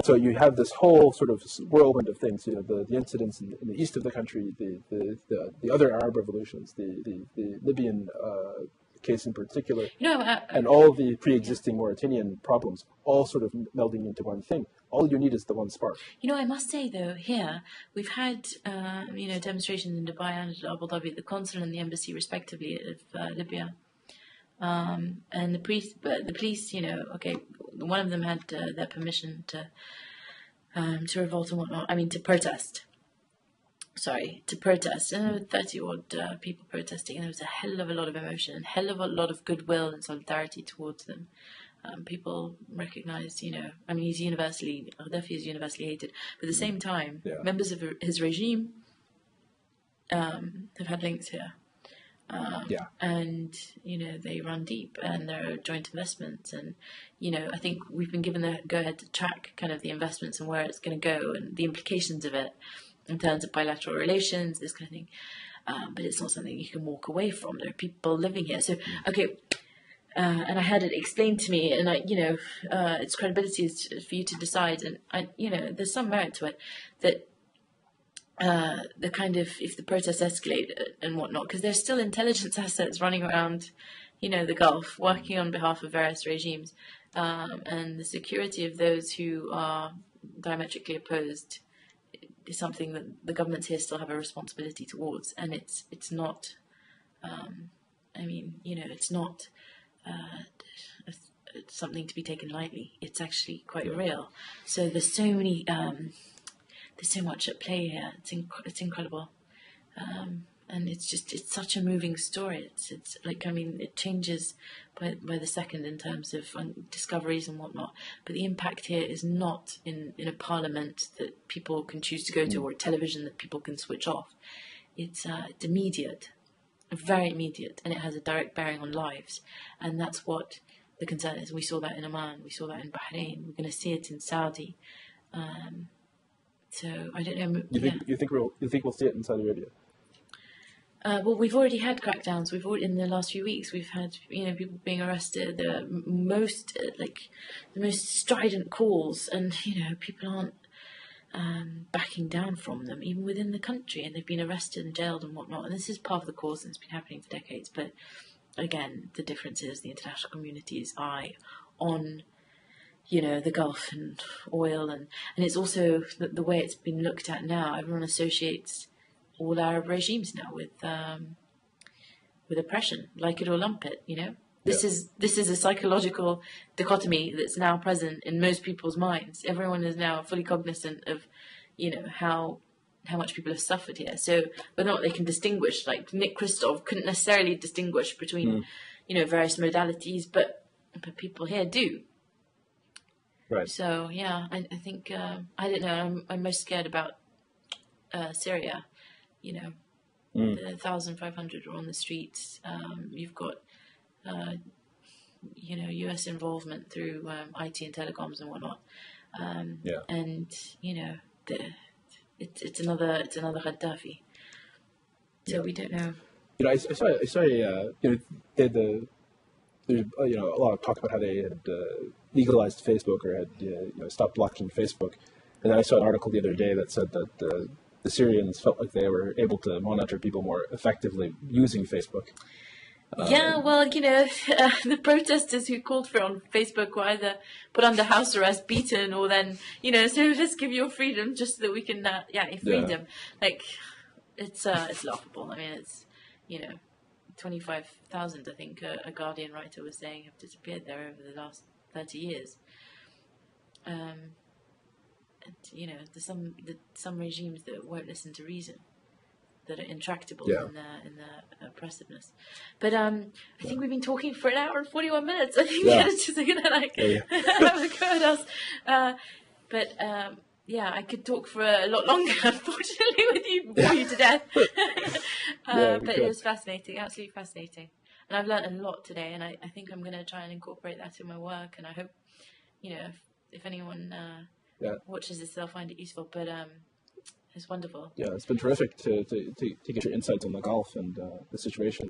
so you have this whole sort of whirlwind of things. The incidents in the east of the country, the other Arab revolutions, the Libyan case in particular, and all the pre-existing Mauritanian problems, all sort of melding into one thing. All you need is the one spark. I must say though, here we've had demonstrations in Dubai and Abu Dhabi, the consul and the embassy respectively of Libya, and the police. One of them had their permission to revolt and whatnot. To protest. Sorry, to protest. And there were 30-odd people protesting, and there was a hell of a lot of emotion and hell of a lot of goodwill and solidarity towards them. People recognized, Gaddafi is universally hated. But at the same time, members of his regime have had links here. And, they run deep, and there are joint investments. And, I think we've been given the go-ahead to track kind of the investments and where it's going to go and the implications of it in terms of bilateral relations, this kind of thing. But it's not something you can walk away from. There are people living here. So, and I had it explained to me, and its credibility is for you to decide. And there's some merit to it that the kind of, if the protests escalate and whatnot, because there's still intelligence assets running around, the Gulf, working on behalf of various regimes, and the security of those who are diametrically opposed is something that the governments here still have a responsibility towards, and it's not. It's not. It's something to be taken lightly. It's actually quite real. So there's so many, there's so much at play here. It's incredible, and it's such a moving story. It changes by the second in terms of discoveries and whatnot. But the impact here is not in a parliament that people can choose to go to, or a television that people can switch off. It's immediate. Very immediate, and it has a direct bearing on lives, and that's what the concern is. We saw that in Oman, we saw that in Bahrain, we're going to see it in Saudi. So I don't know. You think we'll see it in Saudi Arabia? Well, we've already had crackdowns. In the last few weeks, we've had people being arrested. The most strident calls, and people aren't backing down from them, even within the country, and they've been arrested and jailed and whatnot. And this is part of the cause, and it's been happening for decades. But again, the difference is the international community's eye on, the Gulf and oil, and it's also the way it's been looked at now. Everyone associates, all Arab regimes now with oppression, like it or lump it. This is a psychological dichotomy that's now present in most people's minds. Everyone is now fully cognizant of, how much people have suffered here. So whether or not they can distinguish, like Nick Kristof couldn't necessarily distinguish between, various modalities, but people here do. Right. So yeah, I think I don't know. I'm most scared about Syria. The 1,500 are on the streets. You've got U.S. involvement through IT and telecoms and whatnot. And it's another Gaddafi. So we don't know. I saw there's a lot of talk about how they had legalized Facebook or had stopped blocking Facebook, and then I saw an article the other day that said that the Syrians felt like they were able to monitor people more effectively using Facebook. Yeah, well, the protesters who called for it on Facebook were either put under house arrest, beaten, or then, so let's give you freedom just so that we can, freedom. Like, it's laughable. I mean, it's, 25,000, I think, a Guardian writer was saying, have disappeared there over the last 30 years. And, there's some regimes that won't listen to reason, that are intractable in their oppressive-ness. But I think we've been talking for 1 hour and 41 minutes. I think the editors are going to have a go at us. But I could talk for a lot longer, unfortunately, with you, bore you to death. But it was fascinating, absolutely fascinating. And I've learned a lot today, and I think I'm going to try and incorporate that in my work. And I hope, if anyone watches this, they'll find it useful. But it's wonderful. Yeah, it's been terrific to get your insights on the Gulf and the situation.